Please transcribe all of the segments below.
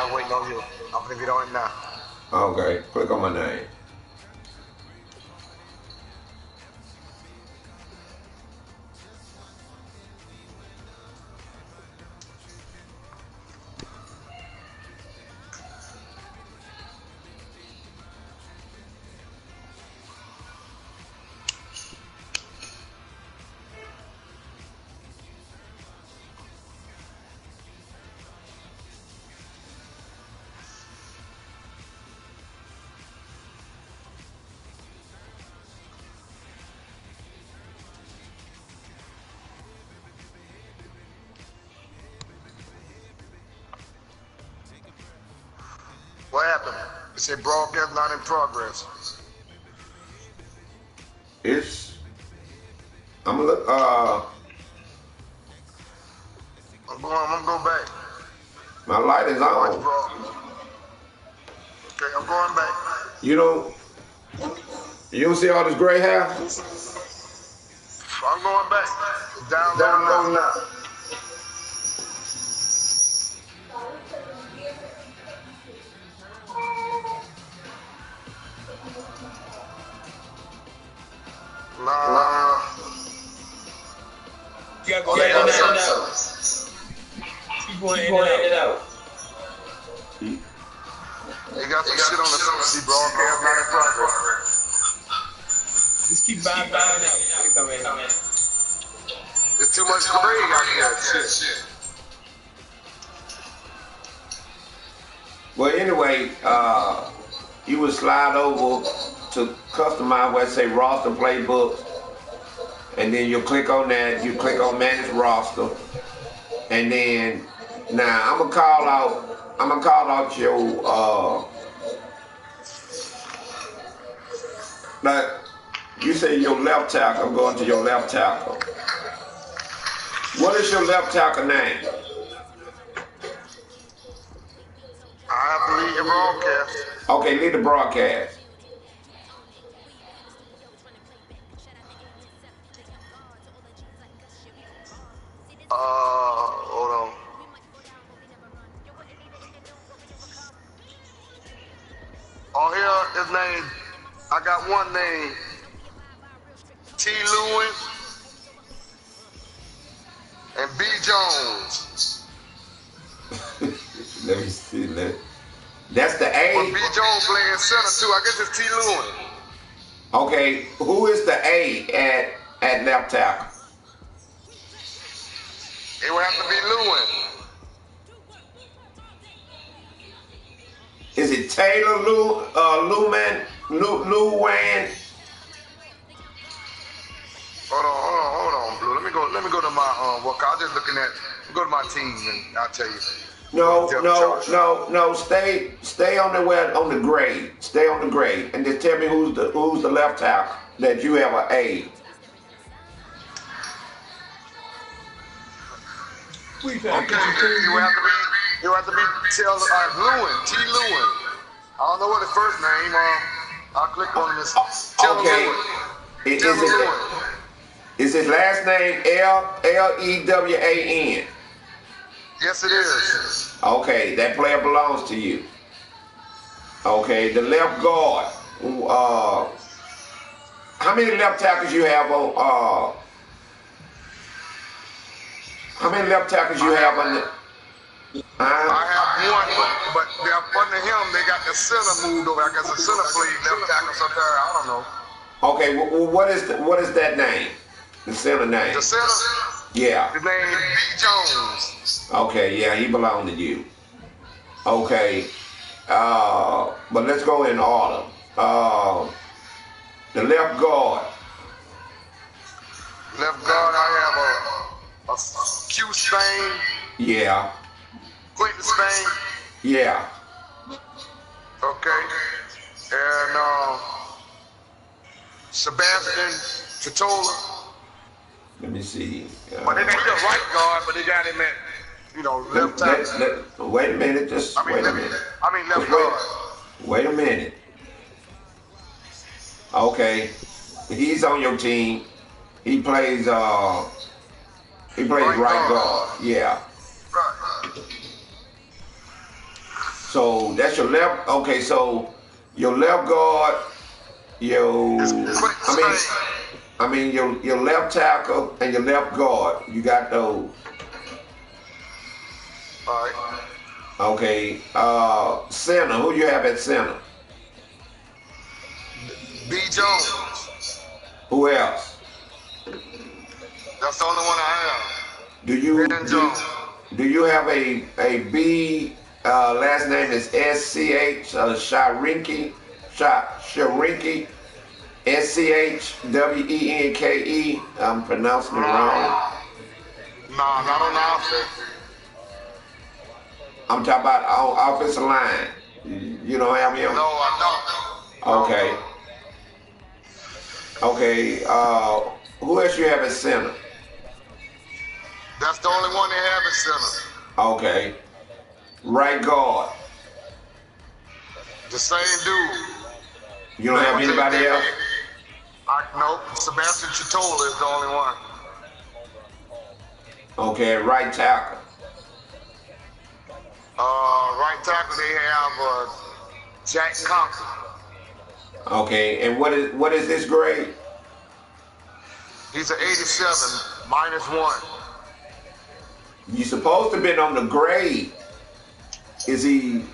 I was waiting on you. I'm gonna get on it now. Okay, click on my name. What happened? It said broadcast not in progress. I'm gonna look, I'm gonna go back. my light is on. Okay, I'm going back. You don't see all this gray hair? I'm going back. Download now. Nah. You gotta go in and out. Keep going in and out. They got some shit on the see broadcast not in progress. Just keep buying out. Come in. There's too much gray out here. Shit. Well, anyway, you would slide over to customize where it say roster playbook, and then you'll click on that. You click on manage roster, and then now I'm gonna call out your like you say your left tackle. I'm going to your left tackle. What is your left tackle name? I have to leave your broadcast. Okay, leave the broadcast. Hold on. On here, his name, I got one name, T. Lewin and B. Jones. Let me see. That's the A. But B. Jones playing center too. I guess it's T. Lewin. Okay, who is the A at left tackle? It would have to be Lewin. Is it Taylor Lewin? Hold on, Blue. Let me go to my work. I was just looking at. Go to my team and I'll tell you. No. Stay on the grade. Stay on the grade, and just tell me who's the left tackle that you have an A. Okay, you have to be Lewin, T. Lewin. I don't know what his first name. I'll click on him. Okay. Is his last name Lewan? Yes, it is. Okay, that player belongs to you. Okay, the left guard. How many left tackles you have on? How many left tackles you have on the? I have one, but they're under him. They got the center moved over. I guess the center played left tackle somewhere. I don't know. Okay, well, what is that name? The center name. The center. Yeah. His name is B. Jones. Okay, yeah, he belonged to you. Okay, but let's go in order. The left guard. Left guard, I have a Q Spain. Yeah. Quentin Spain. Yeah. Okay. And Sebastian Totola. Let me see. But they got the right guard, but they got him at, left tackle. Wait a minute. Wait a minute. Left guard. Wait a minute. Okay. He's on your team. He plays right guard. Yeah. Right. So that's your left. Okay, so your left guard, your It's quick Spain. I mean your left tackle and your left guard. You got those. All right. Okay. Center. Who you have at center? B. Jones. Who else? That's the only one I have. Do you Ben Jones. do you have a B? Last name is SCH Sharinki. Sharinki. SCHWENKE. I'm pronouncing it wrong. Nah, not on the outfit. I'm talking about on offensive line. You don't have him? No, I don't. Okay. Okay. Who else you have at center? That's the only one they have at center. Okay. Right guard. The same dude. You don't have anybody else? No, Sebastian Chitola is the only one. Okay, right tackle. Right tackle they have Jack Conklin. Okay, and what is this grade? He's an 87 -1. You supposed to have been on the grade. Is he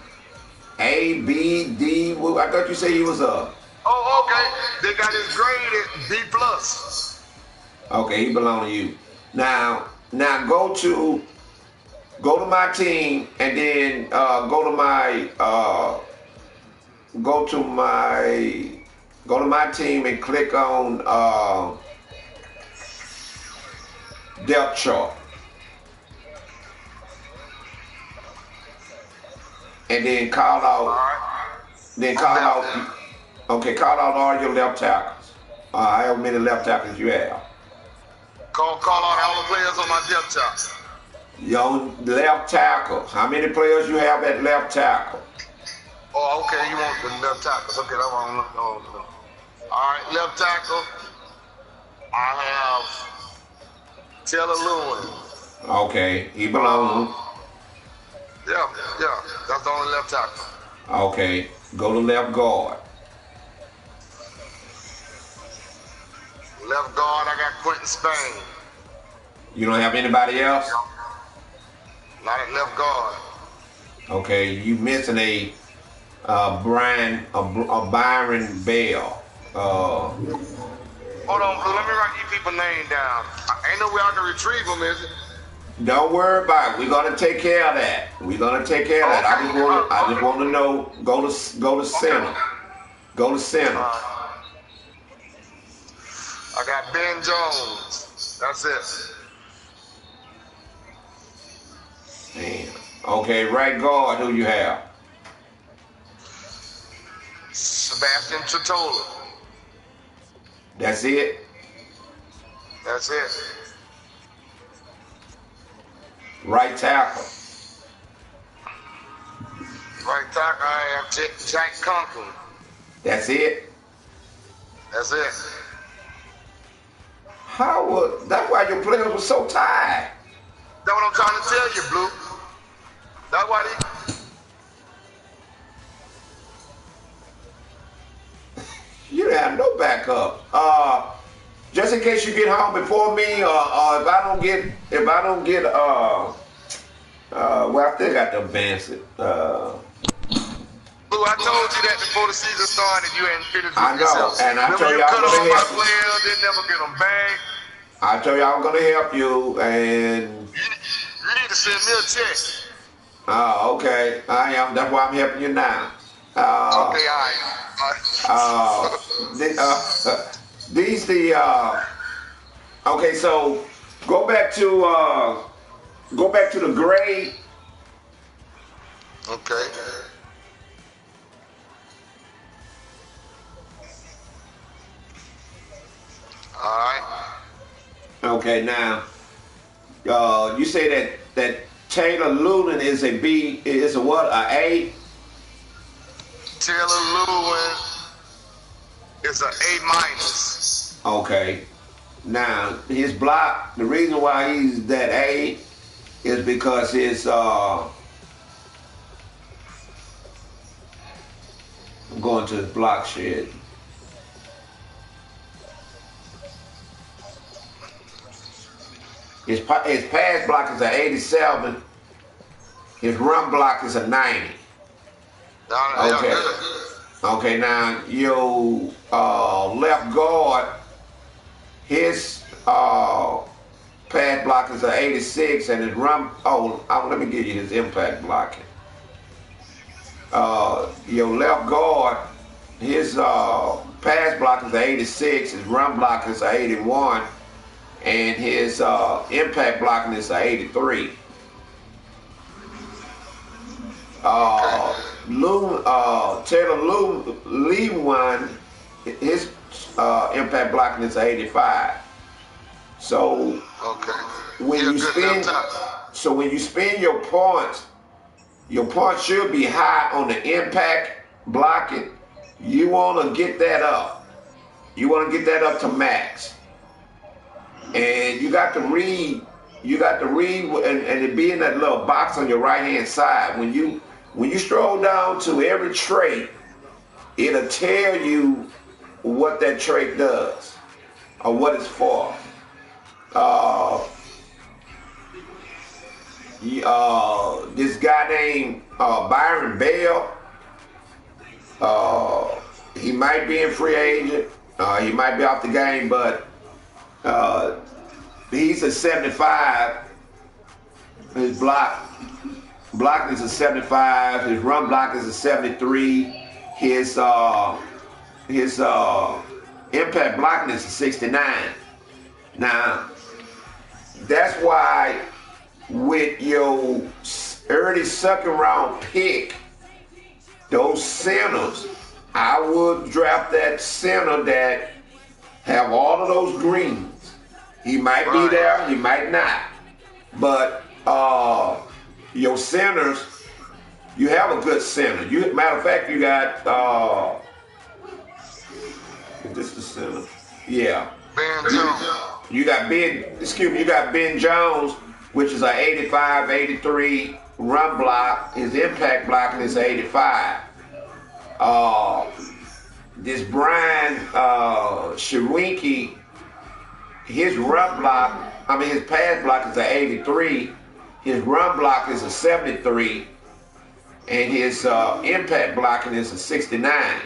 A, B, D? Well, I thought you said he was a. Oh, okay. They got his grade at B+. Okay, he belong to you. Now go to my team and then go to my team and click on depth chart. And then call out. Okay, call out all your left tackles. However many left tackles you have. Call out all the players on my depth chart. Your left tackle. How many players you have at left tackle? Oh, okay. You want the left tackles? Okay, that's what I'm looking for. All right, left tackle. I have Taylor Lewin. Okay, he belongs. Yeah. That's the only left tackle. Okay, go to left guard. Left guard, I got Quentin Spain. You don't have anybody else? Not at left guard. Okay, you missing a Byron Bell. Hold on, Blue. Let me write these people's name down. Ain't no way I can retrieve them, is it? Don't worry about it. We're gonna take care of that. I just want to know. Go to center. Go to center. I got Ben Jones. That's it. Damn. Okay, right guard. Who you have? Sebastian Chitola. That's it. That's it. Right tackle. Right tackle, I have Jack Conklin. That's it. That's it. That's why your players were so tired. That's what I'm trying to tell you, Blue. That's why You don't have no backup. Just in case you get home before me, or if I don't get, well, I still got to advance it. Blue, I told you that before the season started, you hadn't finished with I know, yourself. and I told you you I cut was off gonna my help you. players, they never get them back. I told you I was gonna help you, and You need to send me a check. okay, I am. That's why I'm helping you now. Okay, all right. Okay, so go back to the grade. Okay. All right. Okay, now you say that Taylor Lewin is a B, is a what? A A? Taylor Lewin is an A-. Okay. Now his block. The reason why he's that A is because his going to his block shed. His pass block is an 87. His run block is a 90. Okay. Okay, now your left guard, his pass block is an 86, and his run. Let me give you his impact blocking. Your left guard, his pass block is an 86, his run block is an 81, and his impact blocking is an 83. Taylor Lee one, his impact blocking is 85. So when you spend your points should be high on the impact blocking. You want to get that up. You want to get that up to max. And you got to read. And it be in that little box on your right hand side. When you scroll down to every trait, it'll tell you what that trait does or what it's for. This guy named Byron Bell, he might be in free agent. He might be off the game, but he's a 75. His blocking is a 75. His run block is a 73. His impact blocking is a 69. Now, that's why with your early second round pick, those centers, I would draft that center that have all of those greens. He might be there, he might not. But your centers, you have a good center. Matter of fact, you got is this the center? Yeah. Ben Jones. You got Ben Jones, which is an 85, 83 run block. His impact blocking is 85. This Brian Shawinky, his pass block is an 83. His run block is a 73. And his impact blocking is a 69.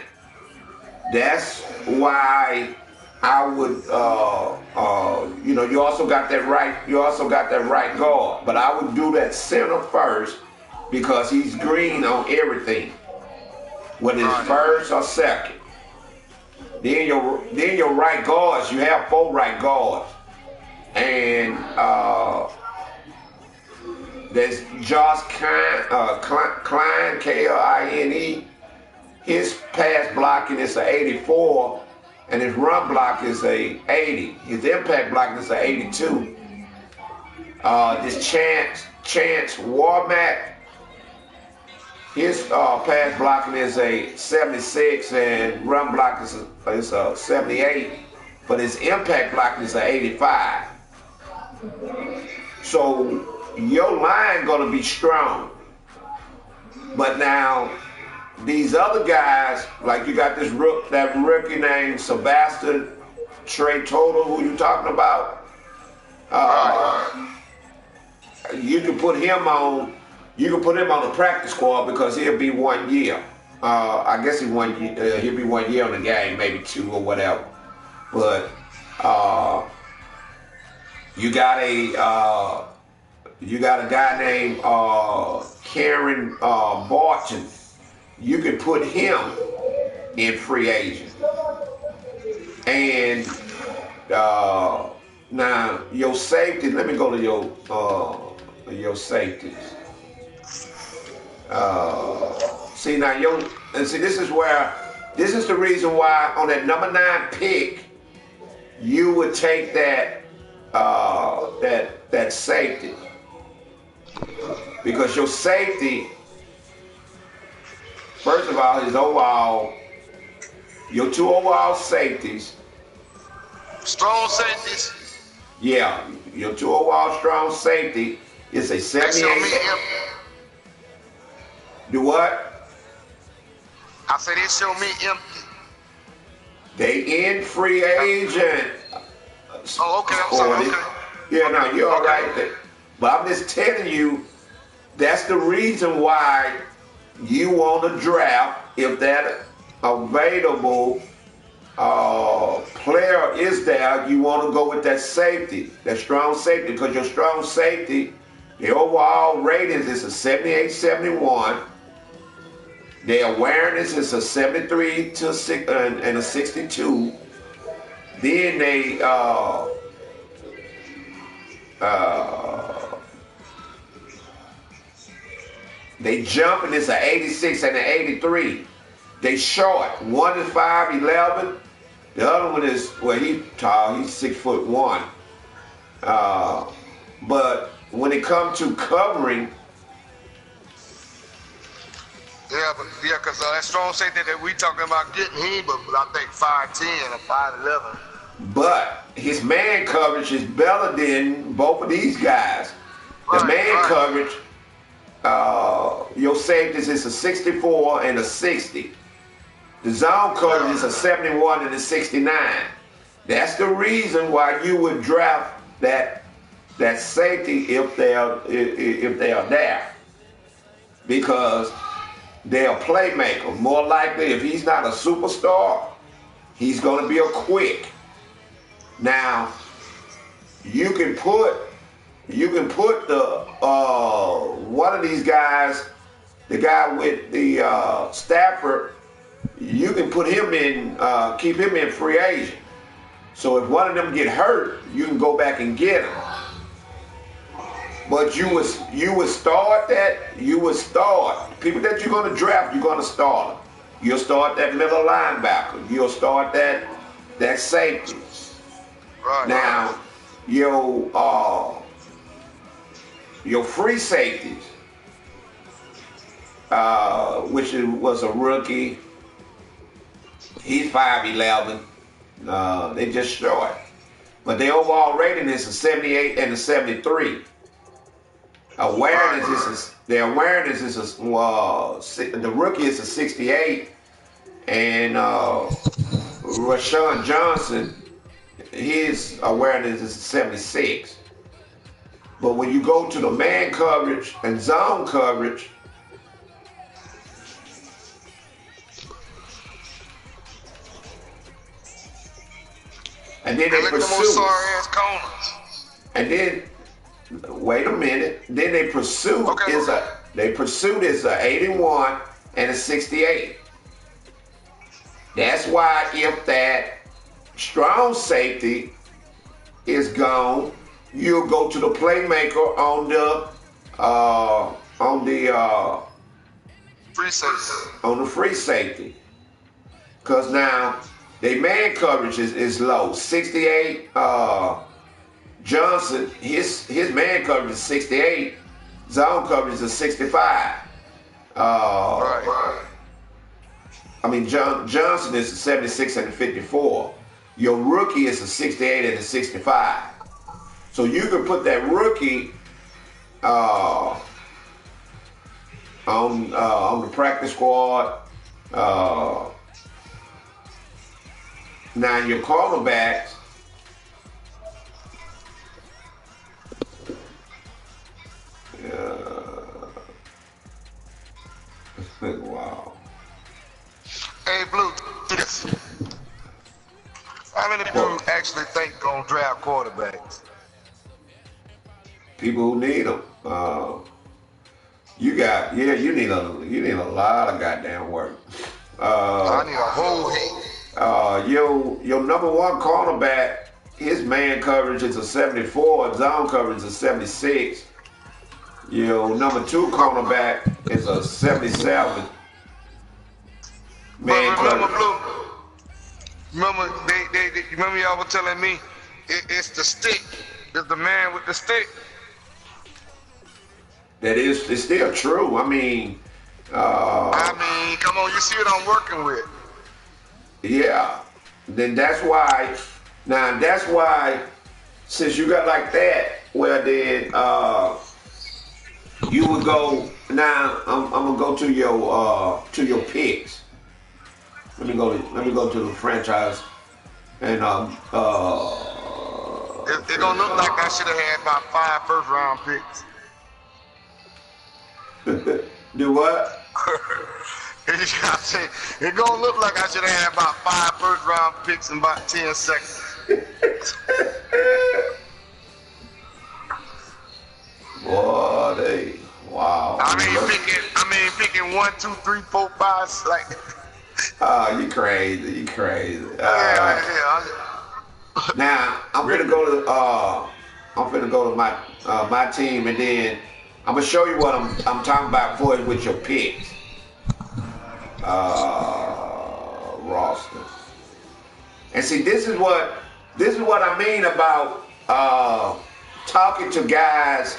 That's why I would, you also got that right guard, but I would do that center first because he's green on everything, whether it's first or second. Then your right guards, you have 4 right guards, and there's Josh Klein, Kline. His pass blocking is an 84. And his run block is a 80. His impact blocking is a 82. This Chance Warmack, his pass blocking is a 76 and run block is a 78. But his impact blocking is a 85. So your line gonna be strong. But now, these other guys, like you got that rookie named Sebastian Trey Total, who you talking about? You can put him on the practice squad because he'll be 1 year. I guess he'll be 1 year on the game, maybe 2 or whatever. But you got a guy named Karen Barton. You can put him in free agent. And now your safety, let me go to your safeties. This is the reason why on that number 9 pick, you would take that safety. Because your safety, first of all, your 2 overall safeties. Strong safeties? Yeah, your 2 overall strong safety is a 78. Do what? I said they show me empty. They in free agent. Oh, okay. I'm sorry. Okay. Yeah, no, you're all Okay. right there. But I'm just telling you, that's the reason why you want to draft if that available player is there. You want to go with that safety, that strong safety, because your strong safety, the overall ratings is a 78, 71. Their awareness is a 73 to 6 and a 62. Then they jump and it's an 86 and an 83. They short. One is 5'11". The other one is, well, he's tall. He's 6'1". But when it comes to covering, because that strong safety that we talking about getting him, but I think 5'10" or 5'11". but his man coverage is better than both of these guys. The man coverage, your safeties is a 64 and a 60. The zone coverage is a 71 and a 69. That's the reason why you would draft that safety if they are there, because they're a playmaker. More likely, if he's not a superstar, he's going to be a quick. Now, you can put the one of these guys, the guy with the Stafford, you can put him in, keep him in free agent. So if one of them get hurt, you can go back and get him. But you would start that. You would start people that you're going to draft. You're going to start them. You'll start that middle linebacker. You'll start that safety. Right. Now, your free safeties, which was a rookie. He's 5'11". They just short, but their overall rating is a 78 and a 73. The rookie is a 68, and Rashawn Johnson, his awareness is a 76. But when you go to the man coverage and zone coverage, and then they pursue. And then, wait a minute. Then they pursuit is a 81 and a 68. That's why if that strong safety is gone, you'll go to the playmaker on the free safety. On the free safety, because now their man coverage is low. 68. Johnson, his man coverage is 68. Zone coverage is 65. Right. I mean, Johnson is a 76 and a 54. Your rookie is a 68 and a 65. So you can put that rookie on the practice squad. Now your cornerbacks. Wow. Hey, Blue. How many people actually think gonna draft quarterbacks? People who need them. You need a lot of goddamn work. I need a whole heap. Your number one cornerback, his man coverage is a 74, zone coverage is a 76. Your number two cornerback is a 77. Man coverage. Remember, remember y'all were telling me it's the stick. It's the man with the stick. It's still true. I mean, come on, you see what I'm working with. Yeah. Then that's why, since you got like that, well then, you would go, now I'm gonna go to your picks. Let me go to the franchise, and It's gonna look like I should have had about 5 first-round picks. do what? It's gonna look like I should have had about 5 first-round picks in about 10 seconds. Boy, wow. I mean picking 1, 2, 3, 4, 5, like. Oh, you crazy. You crazy. Yeah. Now I'm gonna go to my team, and then I'm gonna show you what I'm talking about for it with your picks. Roster. And see, this is what I mean about talking to guys.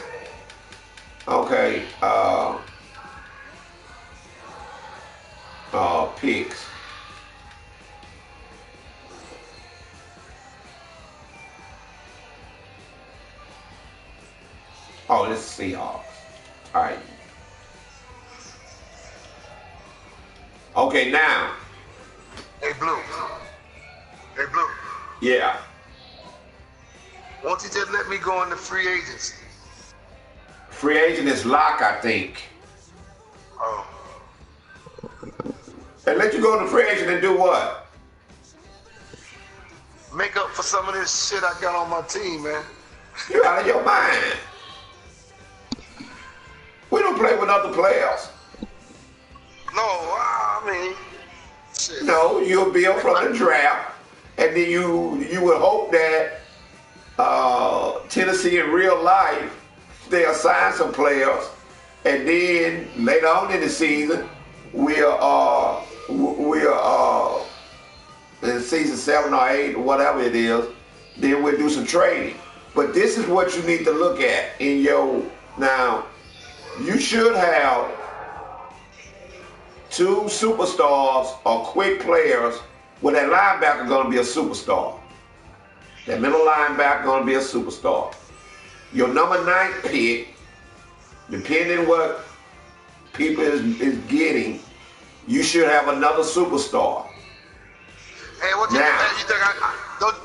Okay. Picks. Oh, this is Seahawks. All right. Okay, now. Hey, Blue. Hey, Blue. Yeah. Won't you just let me go into free agency? Free agent is lock, I think. Oh. And let you go to free agent and do what? Make up for some of this shit I got on my team, man. You're out of your mind. We don't play with other players. No, I mean, shit. No, you'll build from the draft, and then you would hope that Tennessee in real life they'll sign some players, and then later on in the season we'll in season 7 or 8 or whatever it is, then we'll do some trading. But this is what you need to look at in your now. You should have 2 superstars or quick players. Well, that linebacker going to be a superstar. That middle linebacker going to be a superstar. Your number 9 pick, depending what people is getting, you should have another superstar. Hey, what you think?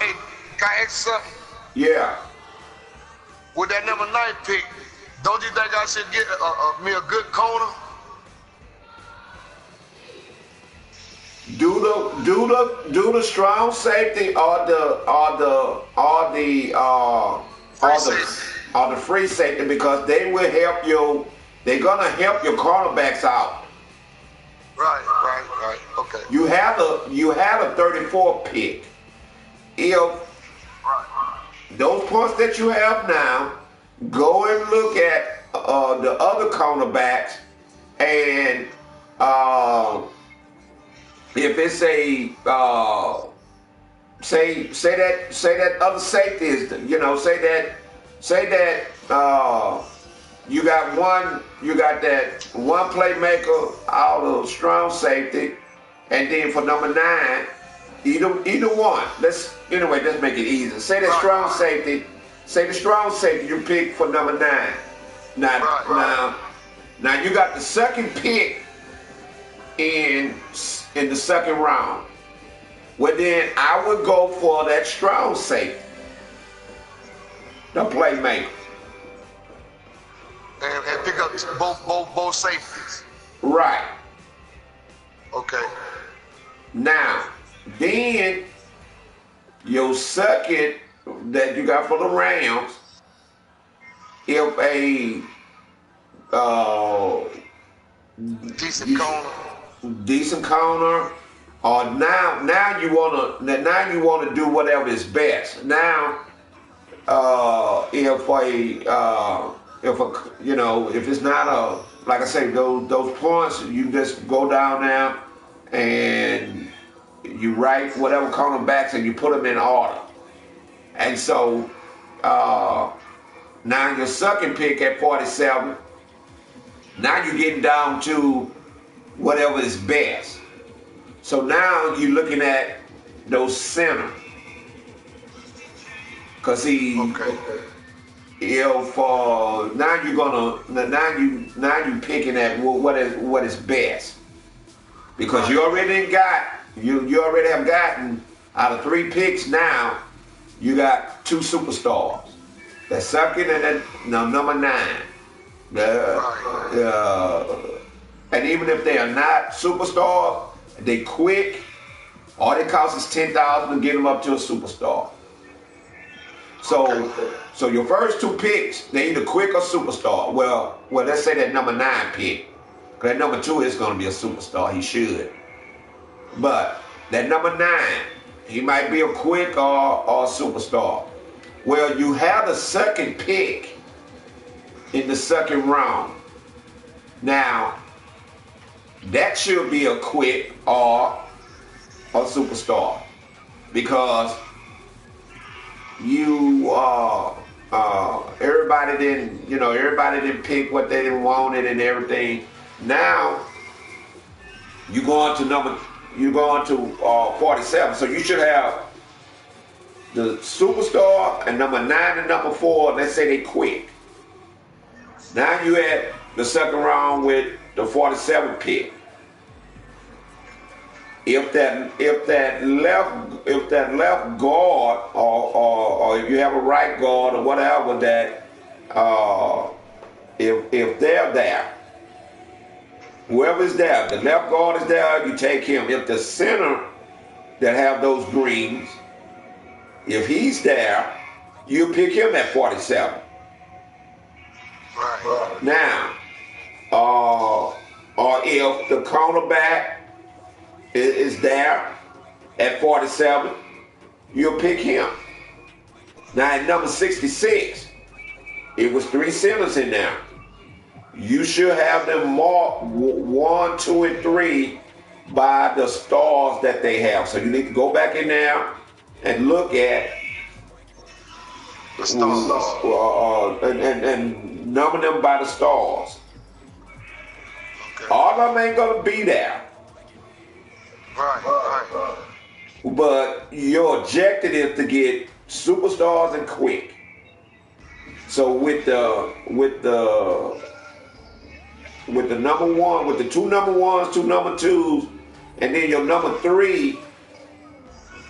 Hey, can I ask something? Yeah. With that number 9 pick, don't you think I should get me a good corner? Do the strong safety or the free safety, because they will help you. They're gonna help your cornerbacks out. Right. Okay. You have a 34 pick. If those points that you have now, go and look at the other cornerbacks, and if it's a say that other safety is, say that you got that one playmaker out of strong safety, and then for number 9, either one. Let's make it easy. Say that strong safety. Say the strong safety you pick for number 9. Now you got the second pick in the second round. Well, then I would go for that strong safety, the playmaker, and pick up both safeties. right? Okay. Now, then your second that you got for the Rams, if a decent corner, or now you wanna do whatever is best. Now, if it's not like I say, those points, you just go down there and you write whatever cornerbacks and you put them in order. And so now your second pick at 47, now you're getting down to whatever is best. So now you're looking at those center. Cause if now you picking at what is best, because you already got You already have gotten out of 3 picks now. You got 2 superstars. That second and that number 9. And even if they are not superstars, they quick. All it costs is $10,000 to get them up to a superstar. So your first 2 picks, they either quick or superstar. Well, let's say that number 9 pick. Because that number 2 is going to be a superstar. He should. But that number 9, he might be a quick or a superstar. Well, you have the second pick in the second round. Now, that should be a quick or a superstar, because you everybody didn't pick what they didn't wanted and everything. Now you go on to 47, so you should have the superstar and number 9 and number 4. Let's say they quick. Now you at the second round with the 47th pick. If that left guard or if you have a right guard or whatever, that if they're there, whoever's there, the left guard is there, you take him. If the center that have those greens, if he's there, you pick him at 47. Right. Now, or if the cornerback is there at 47, you'll pick him. Now at number 66, it was 3 centers in there. You should have them marked 1, 2, and 3 by the stars that they have. So you need to go back in there and look at the stars and number them by the stars. Okay. All of them ain't gonna be there. Right. But your objective is to get superstars and quick. So with the number 1, with the 2 number 1s, 2 number 2s, and then your number 3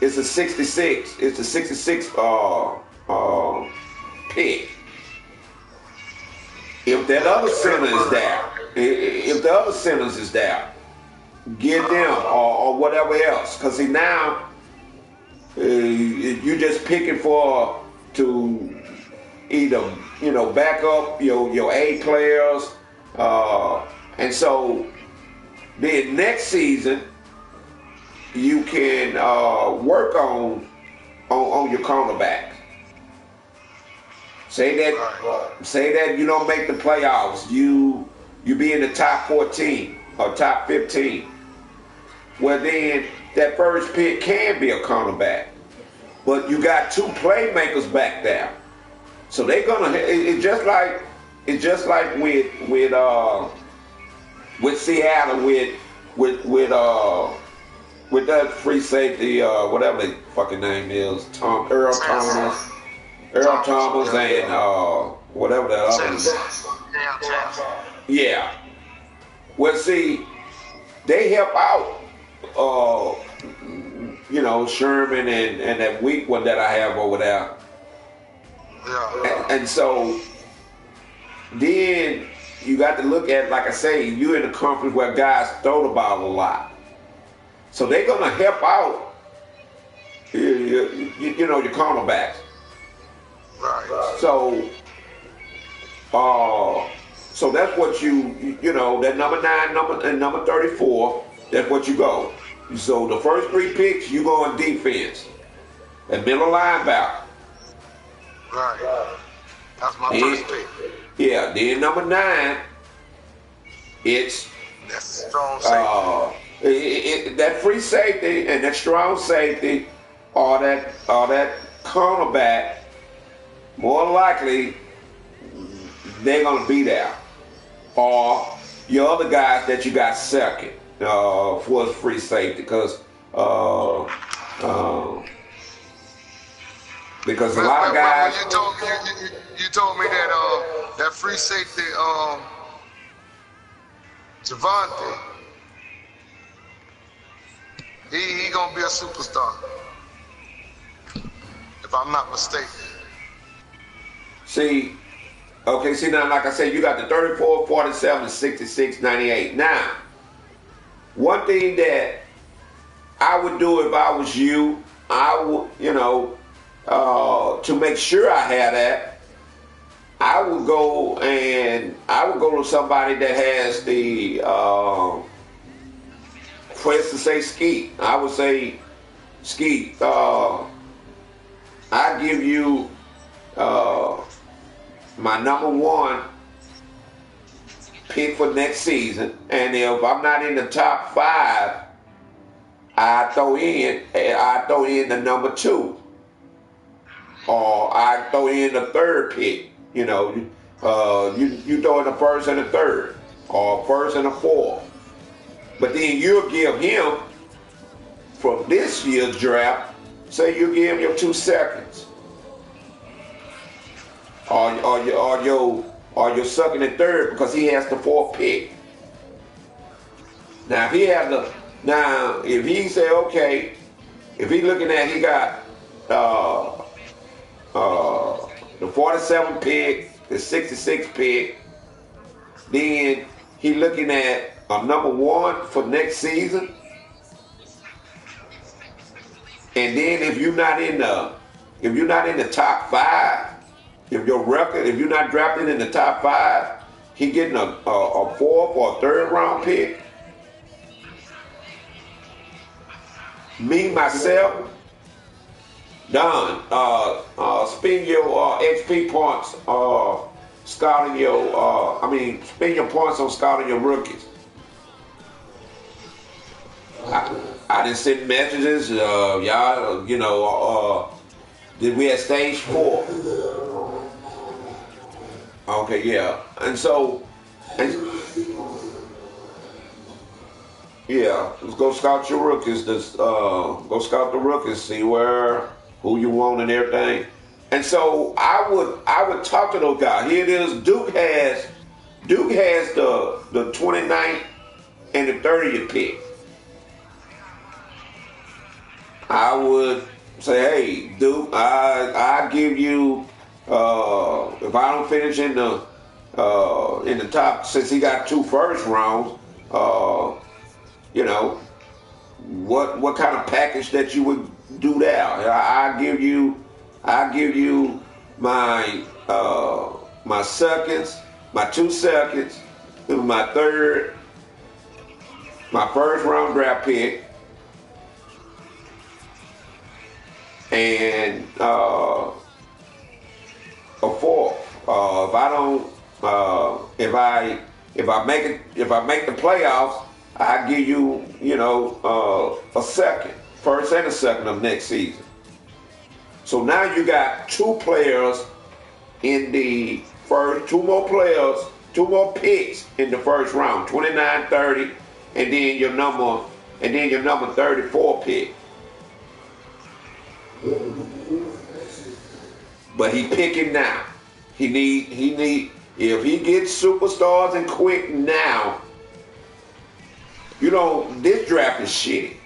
is a 66. It's a 66 pick. If that other center is there, get them or whatever else. Because see, now you're just picking to either back up your A players, and so then next season you can work on your cornerback. Say that you don't make the playoffs, you be in the top 14 or top 15. Well, then that first pick can be a cornerback, but you got 2 playmakers back there, so they're gonna. It's just like with Seattle with that free safety, whatever the fucking name is, Earl Thomas, and whatever that other is. Yeah. Well, see, they help out. Sherman and that weak one that I have over there. Yeah. And so then you got to look at, like I say, you're in a conference where guys throw the ball a lot. So they're going to help out, your cornerbacks. Right. So that's what that number 9 and number 34, that's what you go. So the first 3 picks, you go on defense. And middle linebacker. Right. That's my first pick. Yeah, then number 9, that's a strong safety. That free safety and that strong safety or that cornerback, more likely they're gonna be there. Or your other guys that you got second for free safety, because a lot of guys. You told me that free safety Javante. He gonna be a superstar, if I'm not mistaken. See, okay, see now, like I said, you got the 34, 47, 66, 98. Now, one thing that I would do if I was you, I would, to make sure I had that, I would go to somebody that has the, for instance, to say Skeet. I would say, Skeet, I give you my number one pick for next season, and if I'm not in the top 5, I throw in the number 2, or I throw in the 3rd pick. You throw in the 1st and the 3rd, or 1st and the 4th. But then you'll give him from this year's draft. Say you give him your 2 seconds, or your 2nd and 3rd, because he has the 4th pick. Now if he say, okay, if he looking at, he got the 47 pick, the 66 pick, then he looking at a number 1 for next season, and then if you're not in the top 5, if you're not drafted in the top 5, he getting a 4th or a 3rd round pick. Me, myself, Don, spend your XP points scouting spend your points on scouting your rookies. I didn't send messages, y'all, did we at stage 4? Okay, yeah. Let's go scout your rookies. Go scout the rookies, see who you want and everything. And so I would talk to those guys. Here it is. Duke has the 29th and the 30th pick. I would say, hey, Duke, I give you, if I don't finish in the top, since he got 2 first rounds, what kind of package that you would do there? I give you my seconds, my 2 seconds, my 3rd, my 1st round draft pick, and a 4th. If I make the playoffs, I give you, a second, 1st and a 2nd of next season. So now you got 2 players in the first, 2 more picks in the 1st round, 29, 30, and then your number 34 pick. But he picking now. He need if he gets superstars and quick now. This draft is shitty.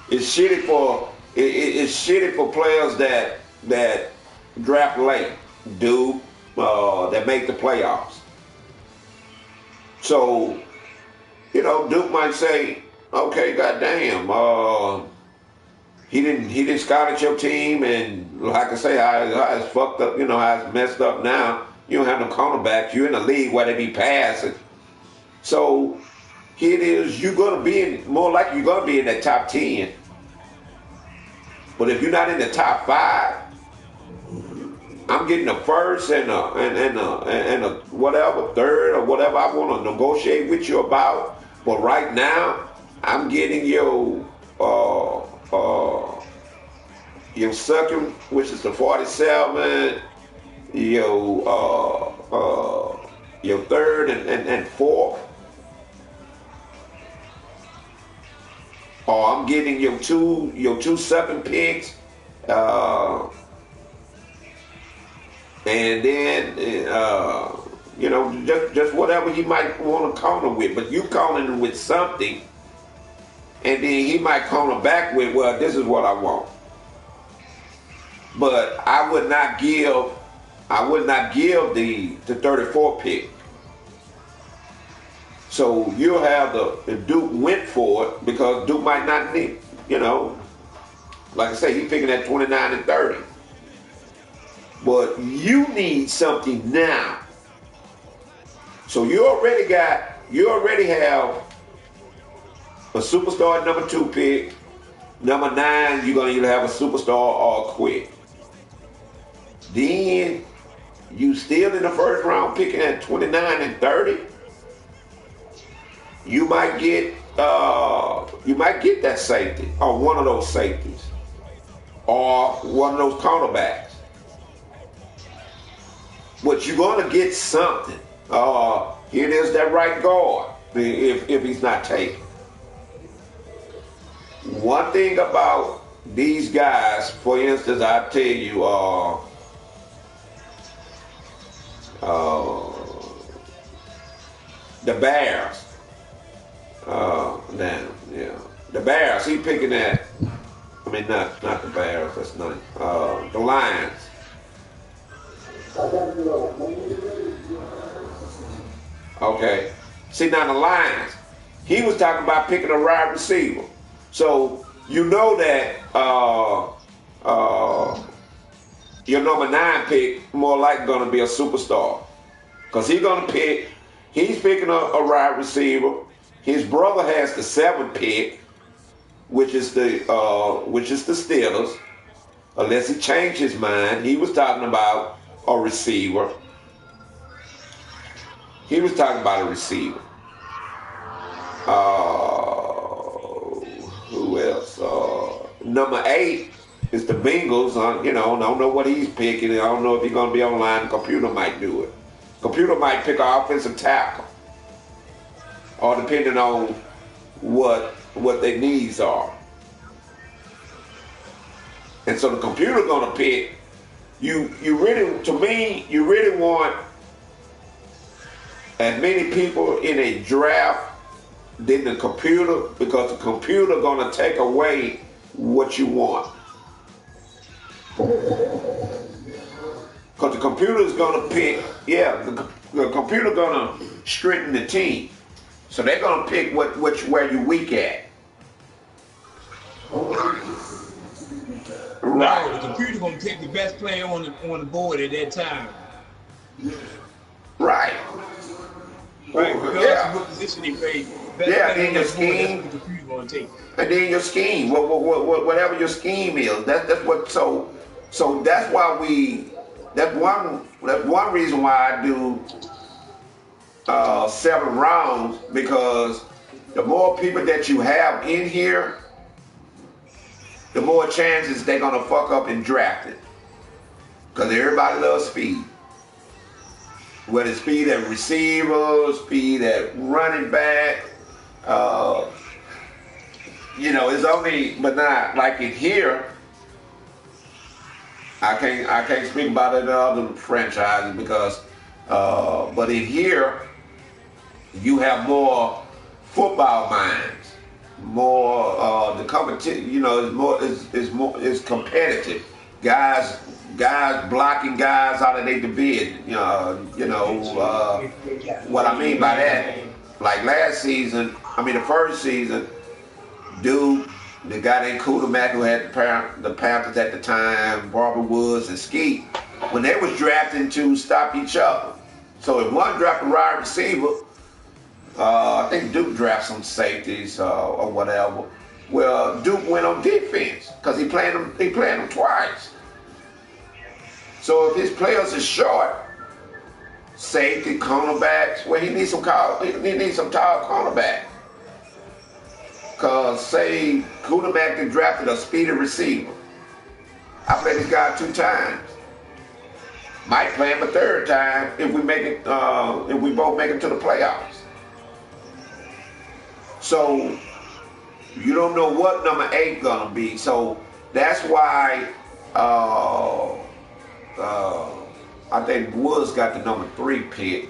It's shitty for players that draft late, that make the playoffs. So, Duke might say, okay, goddamn, he didn't scout at your team, and like I say, how it's fucked up, how it's messed up now. You don't have no cornerbacks. You're in a league where they be passing. So here it is, more likely you're gonna be in that top 10. But if you're not in the top 5, I'm getting a 1st and a whatever 3rd or whatever I want to negotiate with you about. But right now, I'm getting your 2nd, which is the 47, your 3rd and 4th. Or I'm getting your two 2nd picks, and then just whatever he might want to counter with. But you countering with something and then he might corner back with, well, this is what I want. But I would not give the 34 pick. So you'll have the Duke went for it because Duke might not need, like I say, he's picking at 29 and 30. But you need something now. So you already have a superstar at number 2 pick. Number 9, you're gonna either have a superstar or a quit. Then you still in the first round picking at 29 and 30. You might get that safety or one of those safeties or one of those cornerbacks. But you're gonna get something. Here it is, that right guard if he's not taken. One thing about these guys, for instance, I tell you, the Bears. The Bears. He picking at. I mean, not the Bears. That's not the Lions. Okay. See, now the Lions. He was talking about picking a wide receiver. So you know that your number 9 pick more likely going to be a superstar, because he's picking a wide receiver. His brother has the 7th pick, which is the Steelers, unless he changed his mind. He was talking about a receiver. Who else? Number 8 is the Bengals. I don't know what he's picking. I don't know if he's going to be online. The computer might do it. Computer might pick an offensive tackle, or depending on what their needs are. And so the computer's going to pick. You really want as many people in a draft than the computer, because the computer going to take away what you want. Because the computer is going to pick, the computer going to strengthen the team. So they're going to pick where you're weak at. Right. No, the computer's going to pick the best player on the board at that time. Right. Regardless of what position they play. In your scheme. That's what the computer's going to take. And then your scheme, whatever your scheme is, that's what. So that's why that's one reason why I do 7 rounds, because the more people that you have in here, the more chances they're gonna fuck up in drafting, because everybody loves speed. Whether it's speed at receiver, speed at running back, it's only, but not like in here. I can't speak about it in other franchises because, but in here, you have more football minds, more the competition. It's competitive. Guys blocking guys out of their division. What I mean by that, like the first season, dude, the guy named Kudermack, who had the Panthers at the time, Barbara Woods and Skeet, when they was drafting to stop each other. So if one drafted a wide receiver, I think Duke drafted some safeties or whatever. Well, Duke went on defense because he played them twice. So if his players are short, safety, cornerbacks, well, he needs some tall cornerback. Because, say, Kudermack drafted a speedy receiver. I played this guy 2 times. Might play him a 3rd time if we both make it to the playoffs. So you don't know what number 8 gonna be. So that's why I think Woods got the number 3 pick.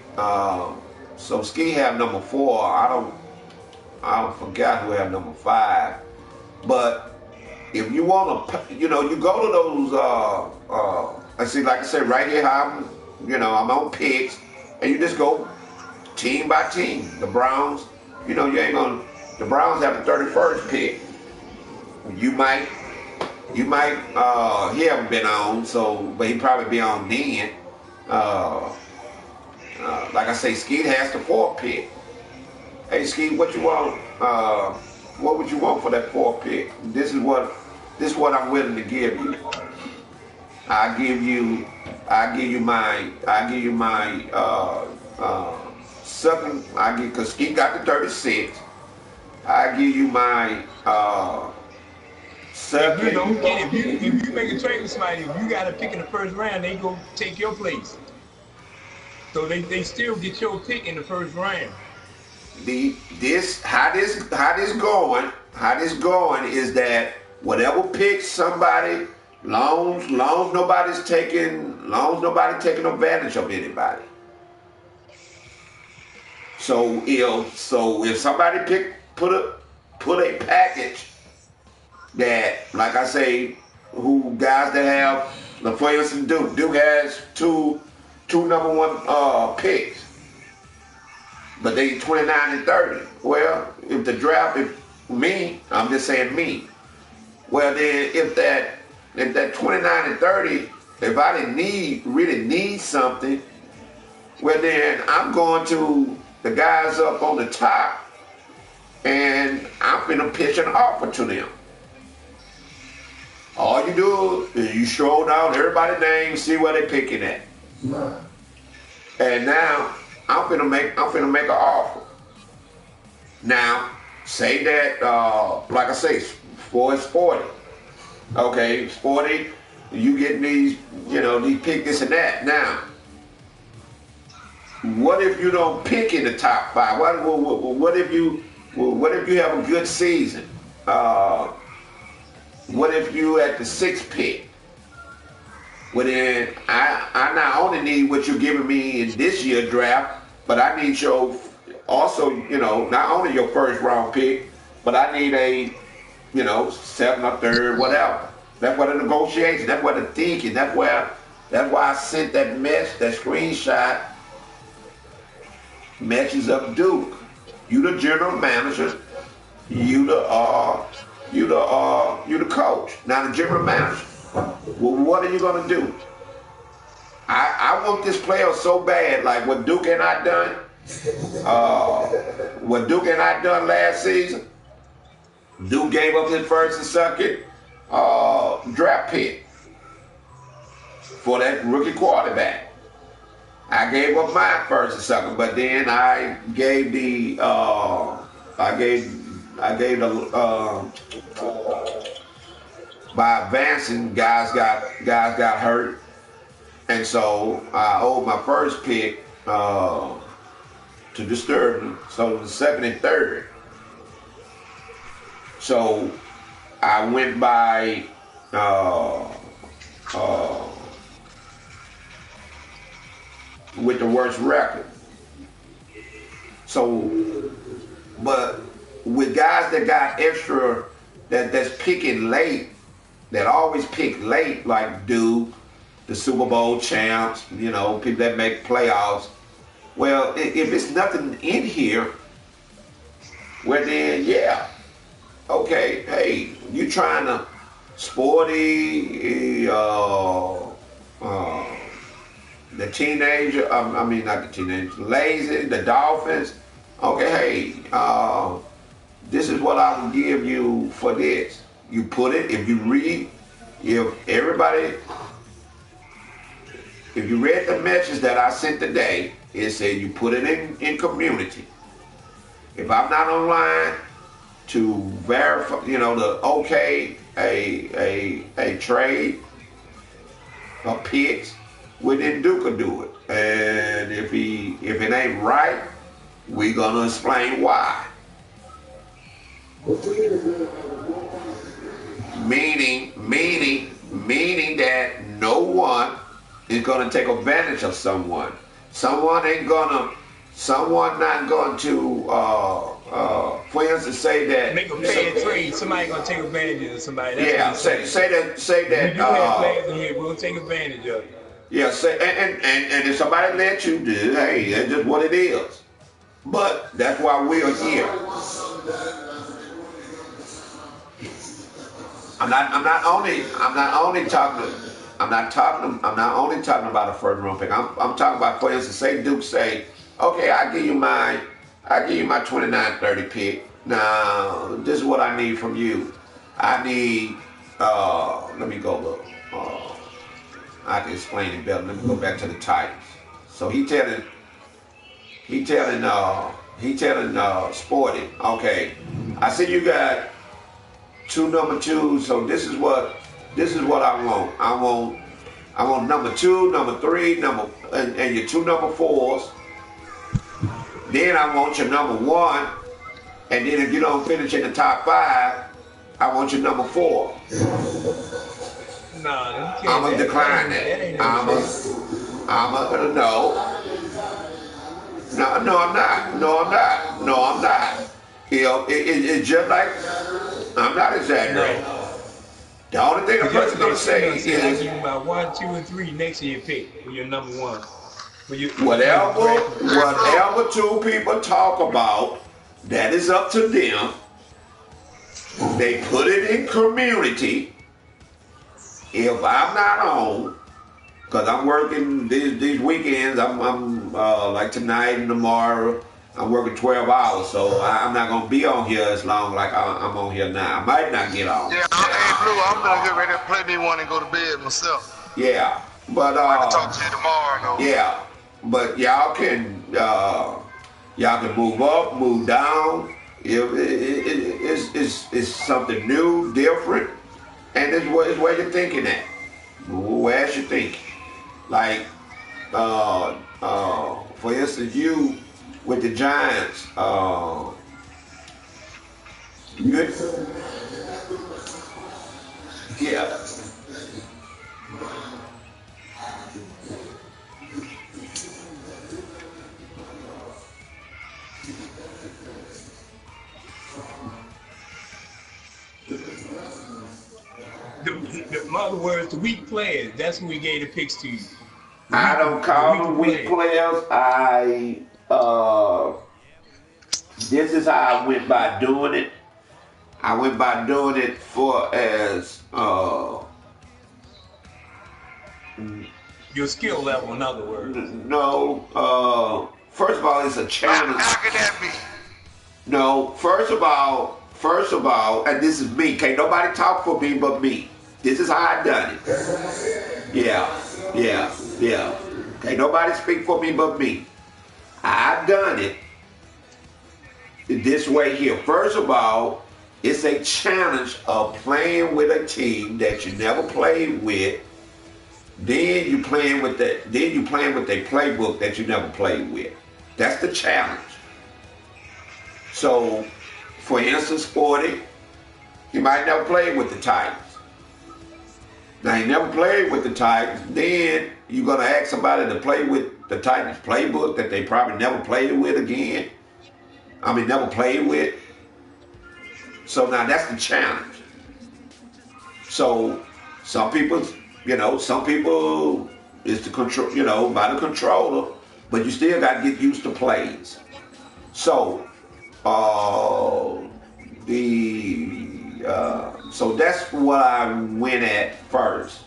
So Ski have number 4. I I forgot who had number 5. But if you want to, you go to those, I see, like I said, right here, how I'm on picks, and you just go team by team. The Browns, you ain't gonna. The Browns have the 31st pick. You might, he haven't been on, but he probably be on then. Like I say, Skeet has the 4th pick. Hey, Skeet, what you want? What would you want for that 4th pick? This is what I'm willing to give you. I give you my second. Because Skeet got the 36. I give you my second. If you make a trade with somebody, if you got a pick in the first round, they go take your place. So they still get your pick in the first round. How this going is that whatever pick somebody, long nobody's taking advantage of anybody. So if somebody put a package that, like I say, who guys that have, for instance, Duke has two number 1 picks, but they 29 and 30. Well, if the draft, I'm just saying me. Well, then if that 29 and 30, if I didn't really need something, well then I'm going to the guys up on the top, and I'm finna pitch an offer to them. All you do is you scroll down everybody's name, see where they picking at. And now I'm finna make an offer. Now, say that like I say, it's 40. Okay, it's 40. You getting these, these pick this and that. Now, what if you don't pick in the top 5? What if you have a good season? What if you at the 6th pick? Well then, I not only need what you're giving me in this year's draft, but I need your, also, not only your first round pick, but I need a, 7th or 3rd, whatever. That's what the negotiation, that's what the thinking, that's why I sent that screenshot messages of Duke. You the general manager, you the coach. Now the general manager. Well, what are you gonna do? I want this player so bad, like what Duke and I done. What Duke and I done last season. Duke gave up his first and second draft pick for that rookie quarterback. I gave up my first and second, but then I gave the by advancing, guys got hurt, and so I owed my first pick to disturb them. So the 2nd and 3rd. So I went by with the worst record. So, but with guys that got extra, that's picking late, that always pick late, like Duke, the Super Bowl champs, people that make playoffs. Well, if it's nothing in here, well then, yeah. Okay, hey, you trying to Sporty, the teenager, not the teenager, Lazy, the Dolphins. Okay, hey, this is what I will give you for this. You put it, if you read the message that I sent today, it said you put it in community. If I'm not online to verify, a trade, a pitch, well then Duke will do it. And if it ain't right, we gonna explain why. Meaning that no one is gonna take advantage of someone. Someone not going to, for instance, say that. Make a fair trade. Somebody gonna take advantage of somebody. That's say that. We do have players in here. We'll take advantage of it. Yeah, say and if somebody lets you do, hey, that's just what it is. But that's why we're here. I'm not only talking about a first round pick. I'm talking about, for instance, say Duke say, okay, I give you my 29-30 pick. Now this is what I need from you. I need let me go look. I can explain it better. Let me go back to the Titans. So he telling Sporty, okay, I see you got 2 number 2s, so this is what I want. I want number 2, number 3, and your 2 number 4s. Then I want your number 1, and then if you don't finish in the top 5, I want your number 4. Nah, I'm gonna decline that. I'm not. You know, it's just like, I'm not exaggerating. No. The only thing a person's gonna say is, I give you about 1, 2, and 3 next to your pick for your number 1. Whatever 2 people talk about, that is up to them. They put it in community. If I'm not on, because I'm working these weekends, I'm like tonight and tomorrow, I'm working 12 hours, so I'm not going to be on here as long like I'm on here now. I might not get on. Yeah, hey, Blue, I'm going to get ready to play me one and go to bed myself. Yeah, but I can talk to you tomorrow, though. Yeah, but y'all can move up, move down. It's something new, different, and it's where you're thinking at. Where's your thinking? Like, for instance, you with the Giants, yeah. In other words, the weak players, that's who we gave the picks to. I don't call them weak players. This is how I went by doing it. I went by doing it your skill level, in other words. No, first of all, it's a challenge. How could that be? No, first of all, and this is me. Can't nobody talk for me but me. This is how I done it. Yeah. Can't nobody speak for me but me. I done it this way here. First of all, it's a challenge of playing with a team that you never played with. Then you playing with a playbook that you never played with. That's the challenge. So, for instance, Sporty, he might never play with the Titans. Now, he never played with the Titans. Then you're going to ask somebody to play with the Titans playbook that they probably never played with again. Never played with. So now that's the challenge. So some people is the control, by the controller, but you still got to get used to plays. So so that's what I went at first.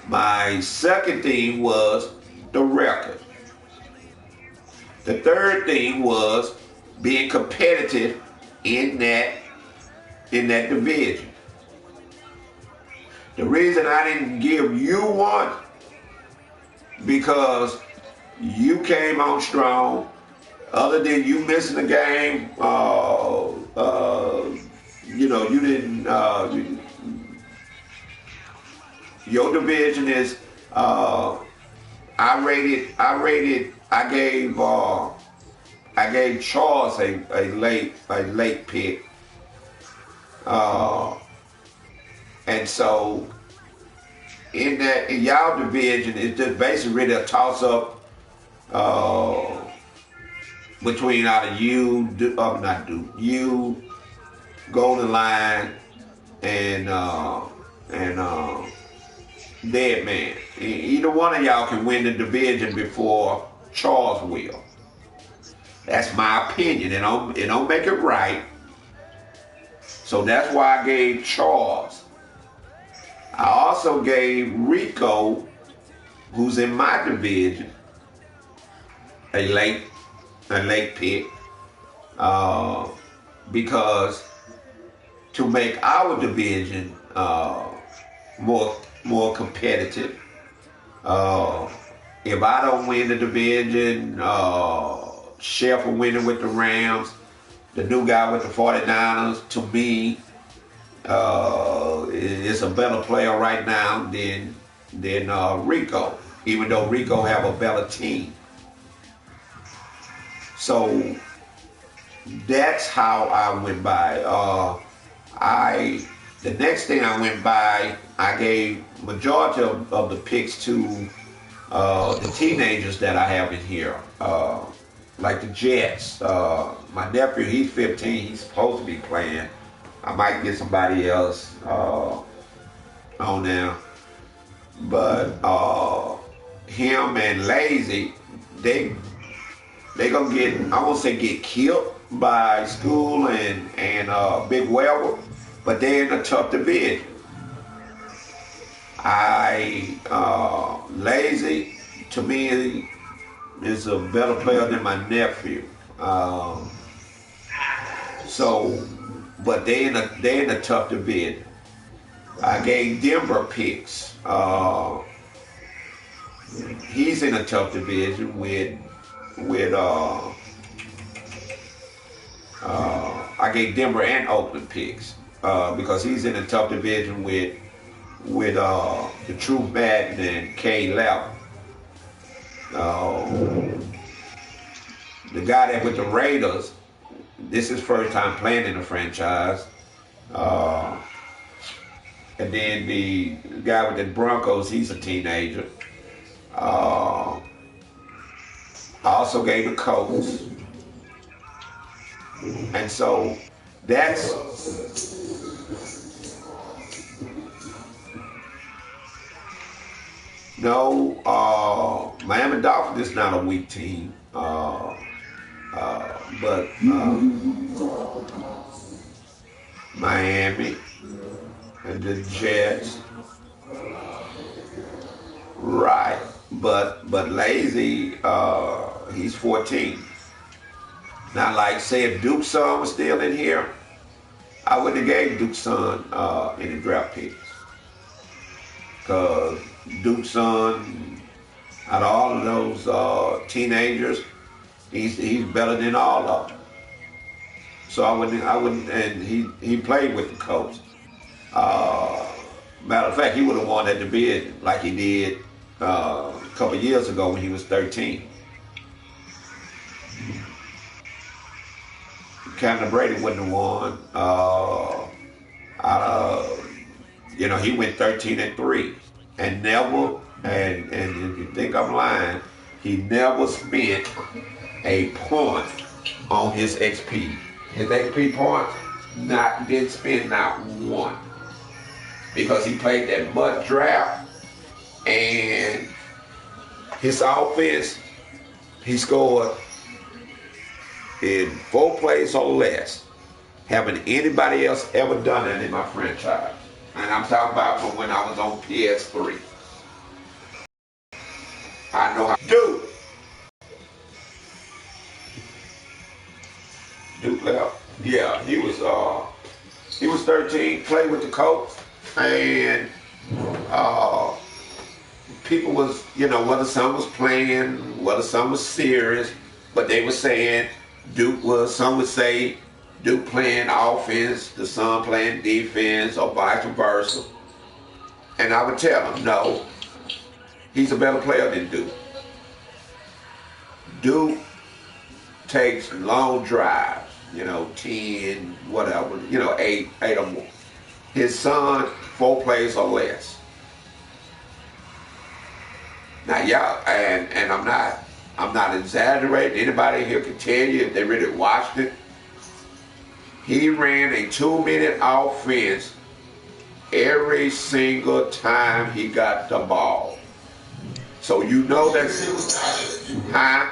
My second thing was the record. The third thing was being competitive in that division. The reason I didn't give you one, because you came on strong. Other than you missing the game, you didn't. Your division is. I gave Charles a late pick, and so in y'all division, it's just basically really a toss up. between out of you, Golden Line, and Dead Man. Either one of y'all can win the division before Charles will. That's my opinion. It don't make it right. So that's why I gave Charles. I also gave Rico, who's in my division, a late pick, because to make our division more competitive. If I don't win the division, Chef will win it with the Rams. The new guy with the 49ers, to me, is a better player right now than Rico, even though Rico have a better team. So that's how I went by. The next thing I went by, I gave majority of the picks to the teenagers that I have in here, like the Jets. My nephew, he's 15, he's supposed to be playing. I might get somebody else on there, but him and Lazy, they gonna get, I won't say get killed by School and Big Weber, but they're in a tough division. Lazy, to me, is a better player than my nephew. But they in a tough division. I gave Denver picks. He's in a tough division with I gave Denver and Oakland picks because he's in a tough division with the Truth Madden and K Level. The guy that with the Raiders, this is first time playing in the franchise. And then the guy with the Broncos, he's a teenager. I also gave the Colts. And so that's Miami Dolphins is not a weak team. But Miami and the Jets, right? But Lazy, he's 14. Now, like say if Duke's son was still in here, I wouldn't have gave Duke's son any draft picks, because Duke's son, out of all of those teenagers, he's better than all of them. So I wouldn't, and he played with the Colts. Matter of fact, he would have won that division like he did a couple years ago when he was 13. Cameron Brady wouldn't have won. He went 13-3 and never. And if you think I'm lying, he never spent a point on his XP. His XP points didn't spend not one, because he played that mud draft, and his offense, he scored in 4 plays or less. Haven't anybody else ever done that in my franchise. And I'm talking about from when I was on PS3. I know how. Duke left. Yeah, he was 13, played with the Colts, and people was, whether some was playing, whether some was serious, but they were saying some would say Duke playing offense, the son playing defense, or vice versa. And I would tell them, no, he's a better player than Duke. Duke takes long drives, 10, whatever, 8 or more. His son, 4 plays or less. Now, y'all, and I'm not I'm not exaggerating. Anybody here can tell you if they really watched it. He ran a 2-minute offense every single time he got the ball. So you know that's high.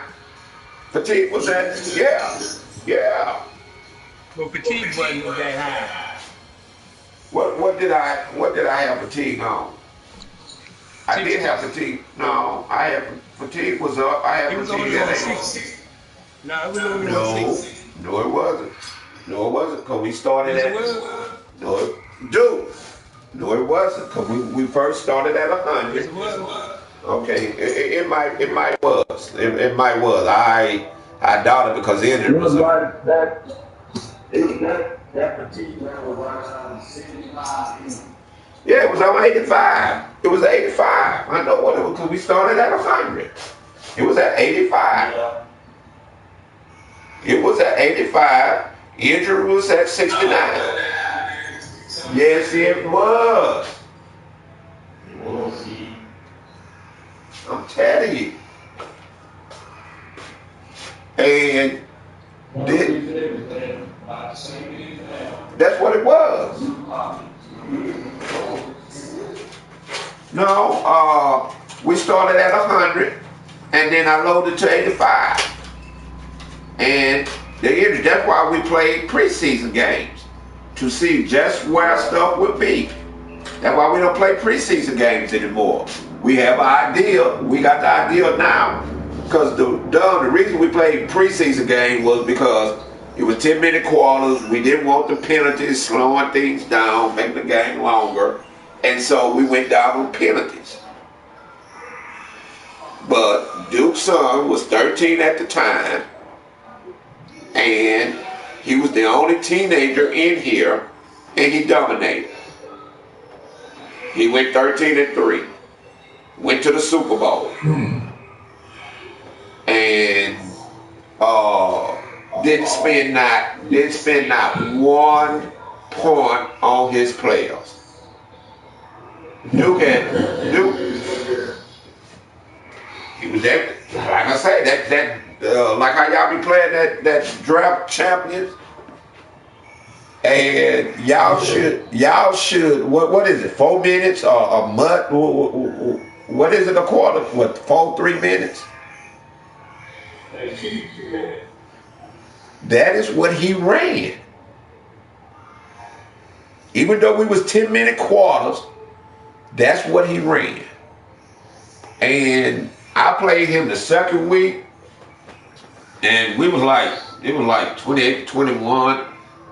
Fatigue was that? Yeah. But fatigue wasn't that high. What did I have fatigue on? I did have fatigue. No, I had fatigue was up. I had fatigue at 8. No, it was only on 6. No, it wasn't. No, it wasn't. Cause we started Yes, at. it was. No, dude. No, it wasn't. Cause we first started at 100. Yes, it was. Okay, it might was. It might was. I doubt it because then it was. That fatigue level was around 75. Yeah, it was on 85. It was 85. I know what it was because we started at 100. It was at 85. It was at 85. Injury was at 69. Yes, it was. I'm telling you. And that's what it was. No, we started at 100, and then I loaded to 85. And that's why we played preseason games, to see just where stuff would be. That's why we don't play preseason games anymore. We have an idea. We got the idea now. Because the reason we played preseason game was because it was 10-minute quarters. We didn't want the penalties, slowing things down, making the game longer. And so we went down on penalties. But Duke's son was 13 at the time. And he was the only teenager in here. And he dominated. He went 13-3. Went to the Super Bowl. And didn't spend not 1 point on his players. Duke, he was that, like I say, like how y'all be playing that draft champions. And y'all should what is it, 4 minutes or a month? What is it, a quarter? What, 3 minutes? That is what he ran. Even though we was 10-minute quarters, that's what he ran. And I played him the second week, and it was like 28-21.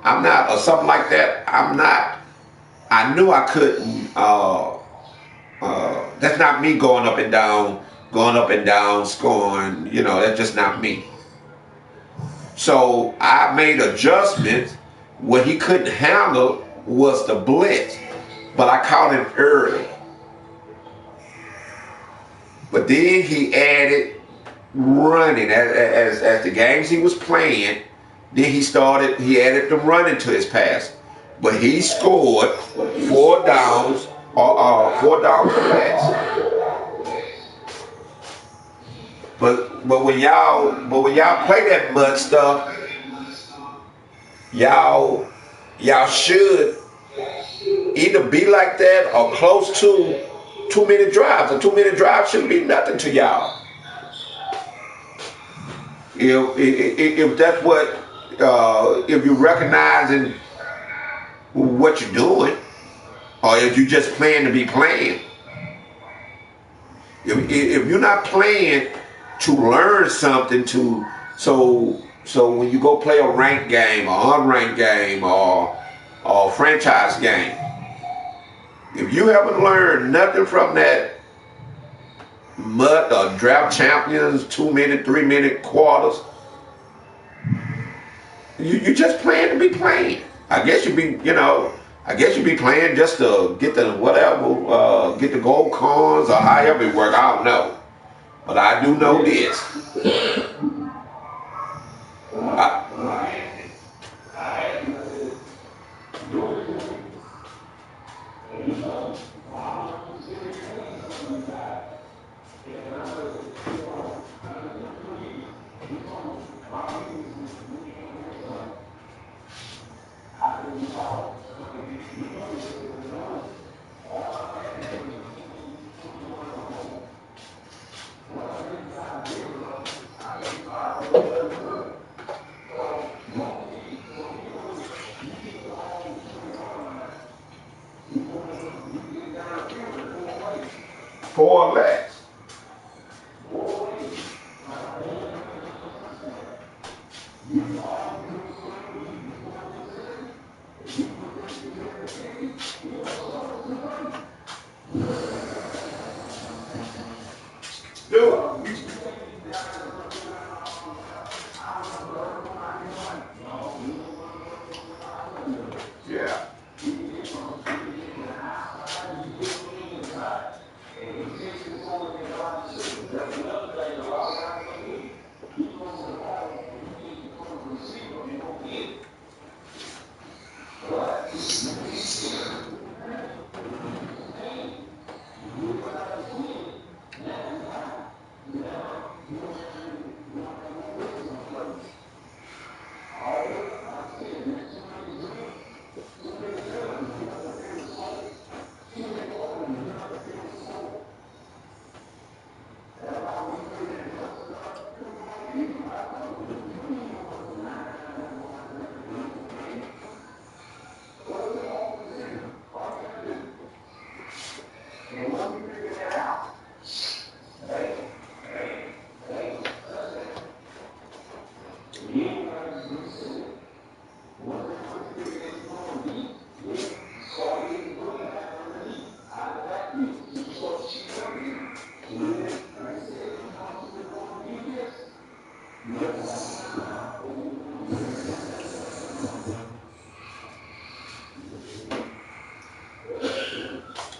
I'm not, or something like that. I knew I couldn't, that's not me going up and down, scoring, that's just not me. So I made adjustments. What he couldn't handle was the blitz, but I caught him early. But then he added running as the games he was playing. Then he added the running to his pass. But he scored 4 downs or 4 downs or less. But when y'all play that mud stuff, y'all should either be like that or close to 2-minute drives. A 2-minute drive shouldn't be nothing to y'all. If that's what, if you're recognizing what you're doing, or if you just playing to be playing. If you're not playing to learn something, so when you go play a ranked game or unranked game or franchise game, if you haven't learned nothing from that mud or draft champions 2-minute, 3-minute quarters, you just playing to be playing. I guess you be playing just to get the whatever, get the gold coins or however it work. I don't know, but I do know this. 4 laps. Do it. Yeah.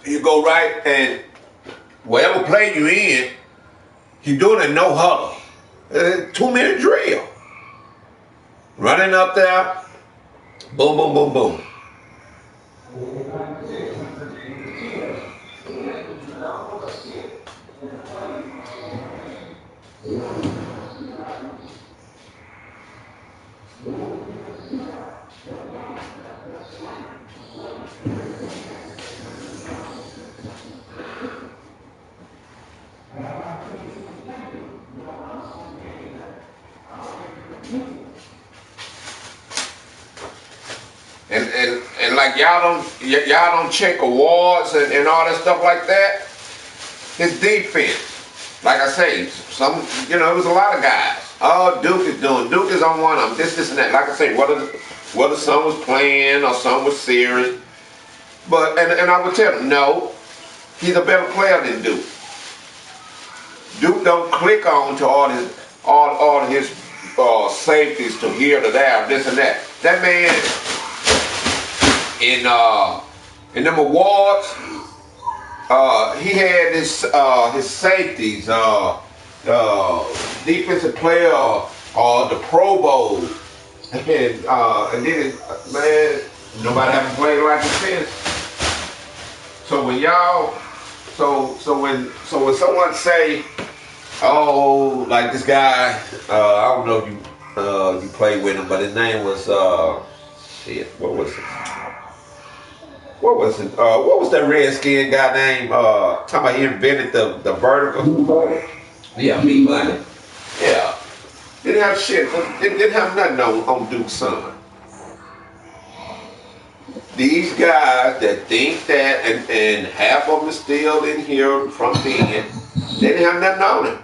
You go right, and whatever play you in, you doing a no huddle. 2-minute drill. Running up there, boom, boom, boom, boom. And like y'all don't check awards and all that stuff like that. His defense, like I say, it was a lot of guys. Oh, Duke is on one of them. This and that. Like I say, whether some was playing or some was serious. But and I would tell him, no, he's a better player than Duke. Duke don't click on to all his safeties to here to there, this and that. That man in them awards, he had his safeties, defensive player, the Pro Bowl, and then man, nobody haven't played like this since. So when when someone say, oh, like this guy, I don't know if you played with him, but his name was what was it? What was it? What was that Redskin guy name? Talking about he invented the vertical. Yeah, me money. Yeah. Didn't have shit. Didn't have nothing on Duke's son. These guys that think that, and half of them is still in here from then, they didn't have nothing on him.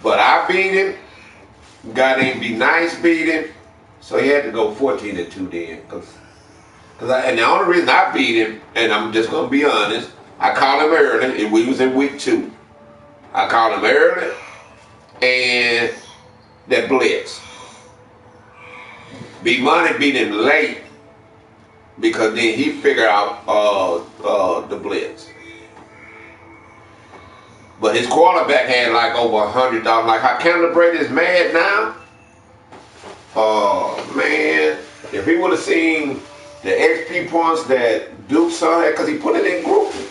But I beat him. Guy named Be Nice beat him. So he had to go 14-2 then. And the only reason I beat him, and I'm just going to be honest, I called him early, and we was in week 2. I called him early, and that blitz. B Money beat him late, because then he figured out the blitz. But his quarterback had like over $100. Like how Canada Brady is mad now. Oh man, if he would have seen the XP points that Duke's son had, because he put it in grouping.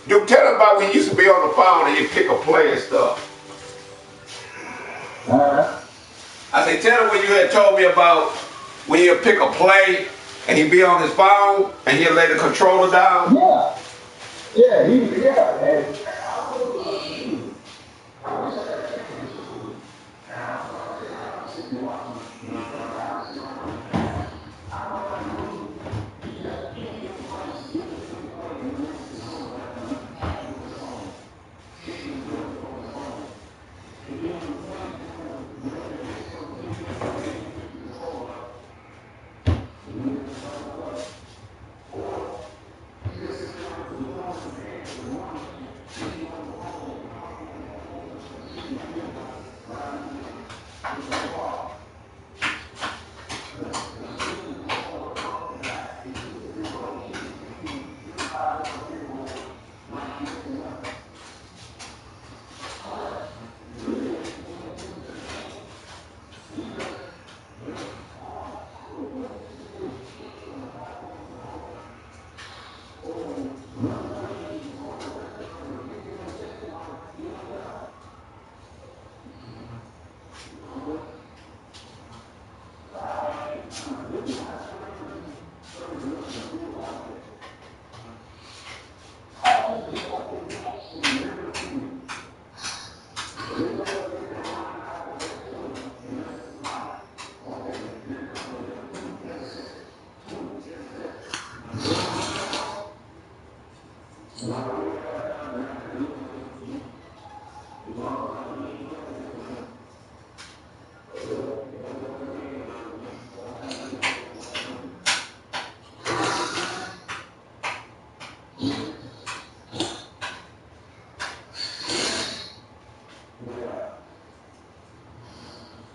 Duke, tell him about when you used to be on the phone and you pick a play and stuff. I say, tell him when you had told me about when you pick a play and he be on his phone and he'll lay the controller down? Yeah. Yeah, and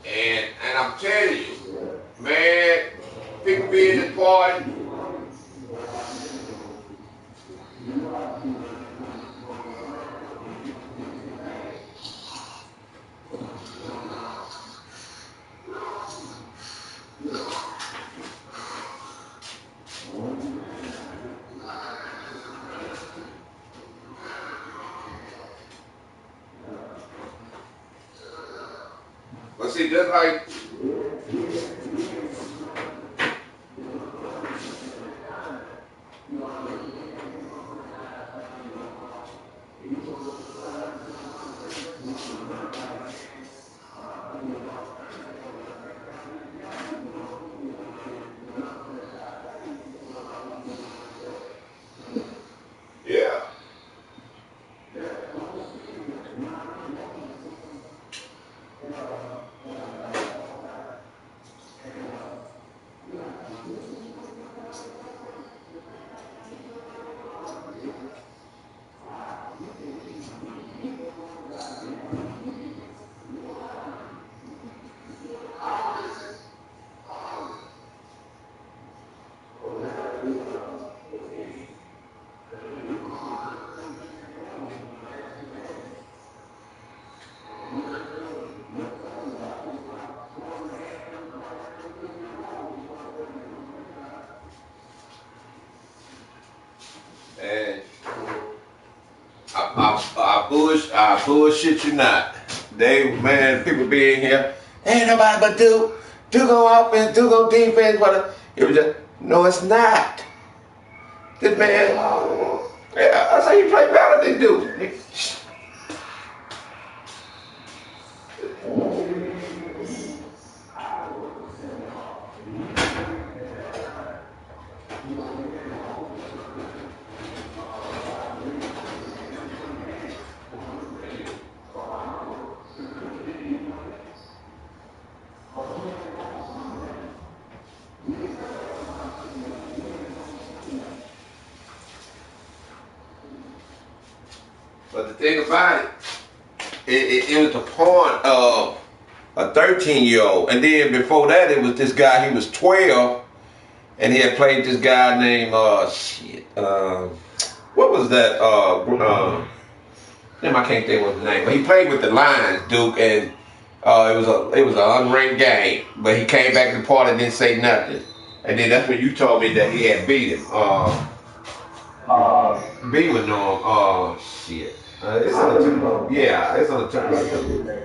And I'm telling you, man, people be in this party. But see, just like yeah. And I bullshit you not. Man, people be in here. Ain't nobody but Duke. Duke on offense, Duke on defense. It was just, no, it's not. This man, yeah, I say he play better than Duke. But the thing about it was the point of a 13-year-old. And then before that, it was this guy, he was 12, and he had played this guy named, what was that? I can't think of his name, but he played with the Lions, Duke, and it was an unranked game. But he came back to the party and didn't say nothing. And then that's when you told me that he had beat him. B would know him. Shit. It's on the turn. Yeah, it's on the turn.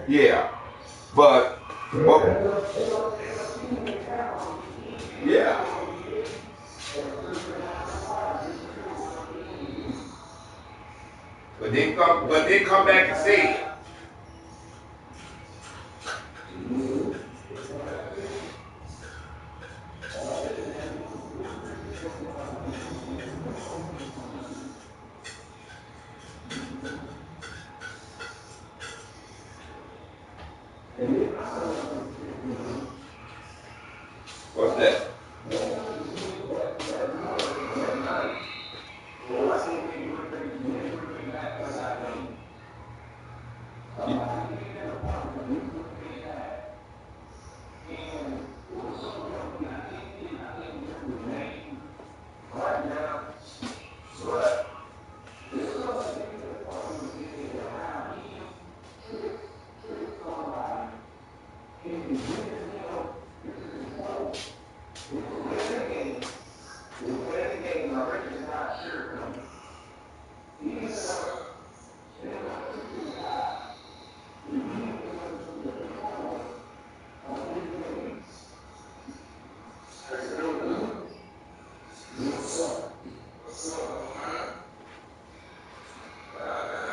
Yeah. But Yeah. But then come back and see it. What's that?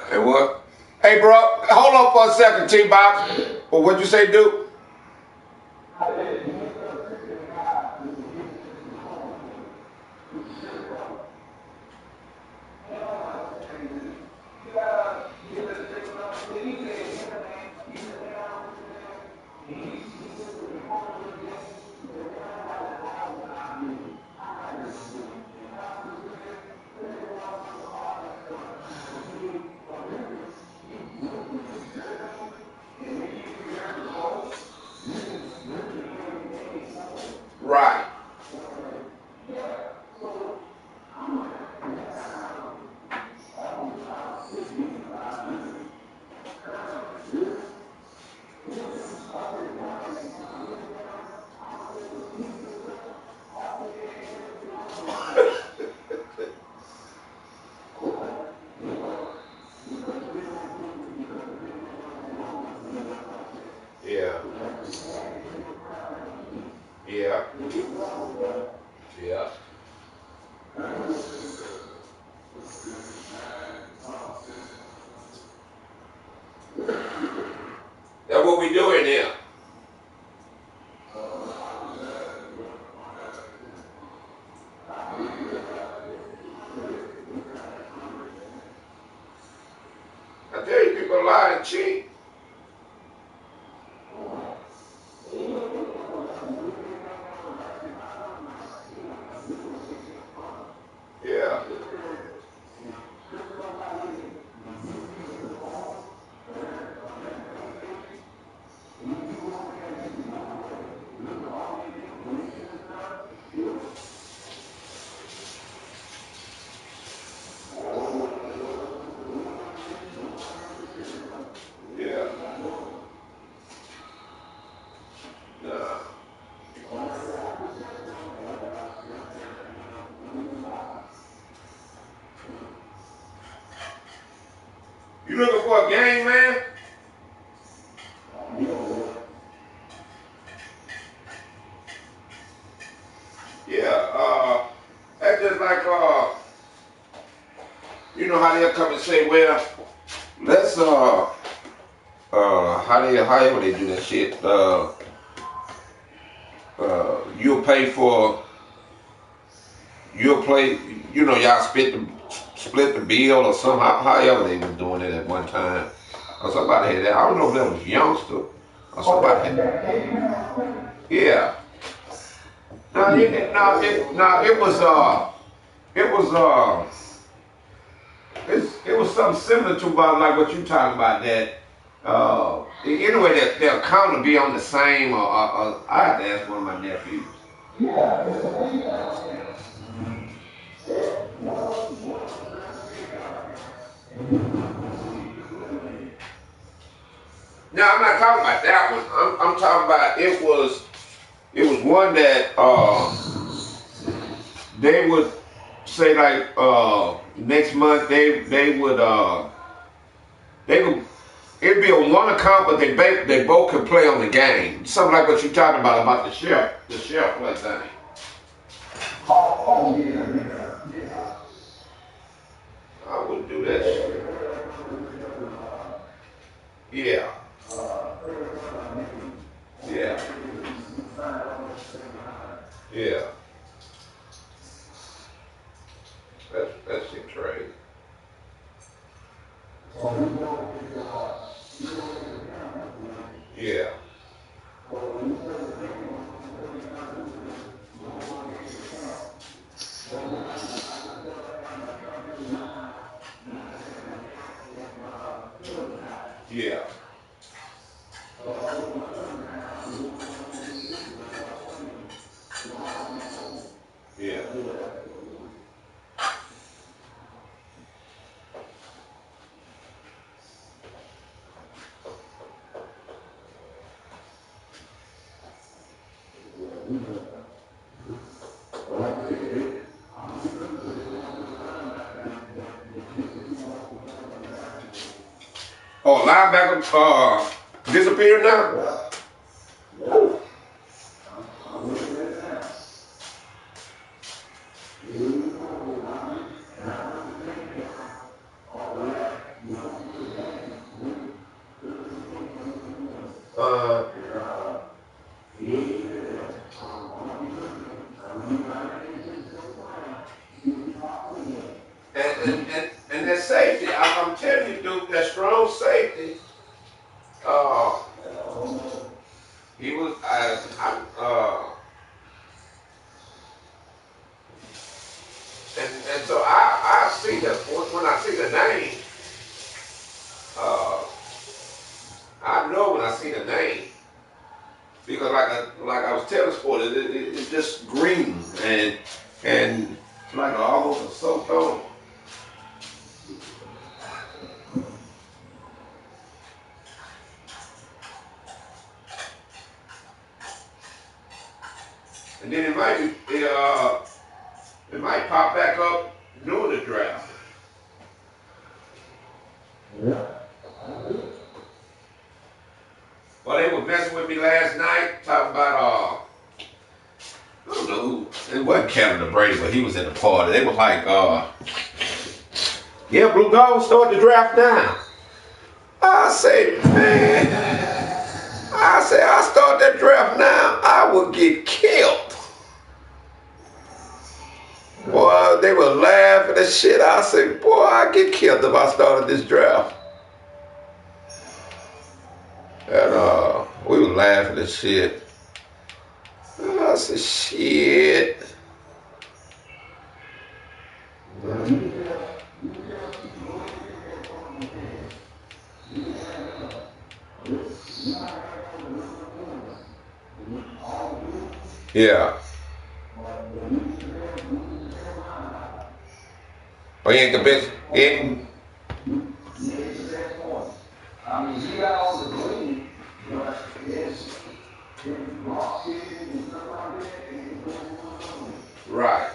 And what? Hey, bro, hold on for a second, T-Box. Well, what'd you say, Duke? Right. Yeah. Yeah. Yeah. That's what we doing here. I tell you, people lie and cheat. Yeah. Yeah. Nah. You looking for a game, man? Yeah. That's just like you know how they'll come and say, well, let's however they do that shit. You'll play, you know, y'all split the bill or somehow, however they was doing it at one time. Or somebody had that. I don't know if that was Youngster or somebody had that. Yeah. No, it was something similar to about like what you talking about that. Anyway, their account will be on the same. I have to ask one of my nephews. No, I'm not talking about that one. I'm talking about it was one that they would say like next month they would it'd be on one account, but they both could play on the game. Something like what you're talking about the chef play thing. Oh, yeah. I wouldn't do that shit. Yeah. Yeah. Yeah. That shit crazy. Yeah. Yeah. Yeah. Oh, linebacker disappeared now? Uh, and that safety, I'm telling you, dude, that strong safety, uh, he was, and so I see that when I see the name, uh, I know when I see the name because like I was telling Sport, it's just green and like almost a soap tone. And then it might pop back up during the draft. Well, they were messing with me last night, talking about I don't know who. It wasn't Kevin Brady, but he was at the party. They were like, yeah, Blue Dog start the draft now. I say, man, I start that draft now, I would get killed. Boy, they were laughing and shit. I said, boy, I get killed if I started this draft. And we were laughing and shit. I said, shit. Yeah. Oh, he ain't the best. He ain't. I mean, he got all the green, but it's Right.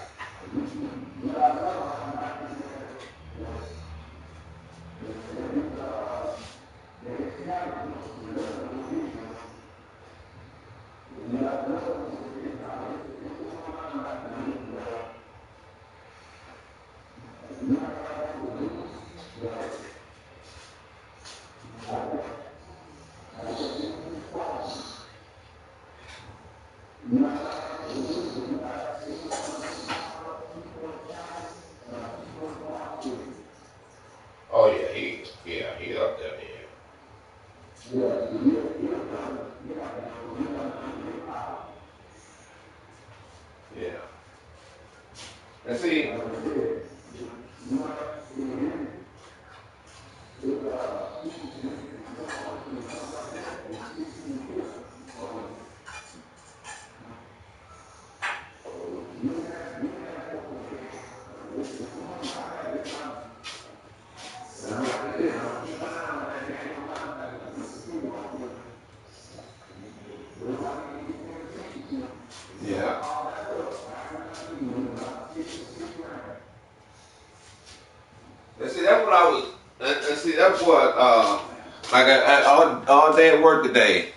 Oh yeah, he up there. Yeah. Yeah. And see, yeah. And see, that's what I was. And see, that's what like all day at work today.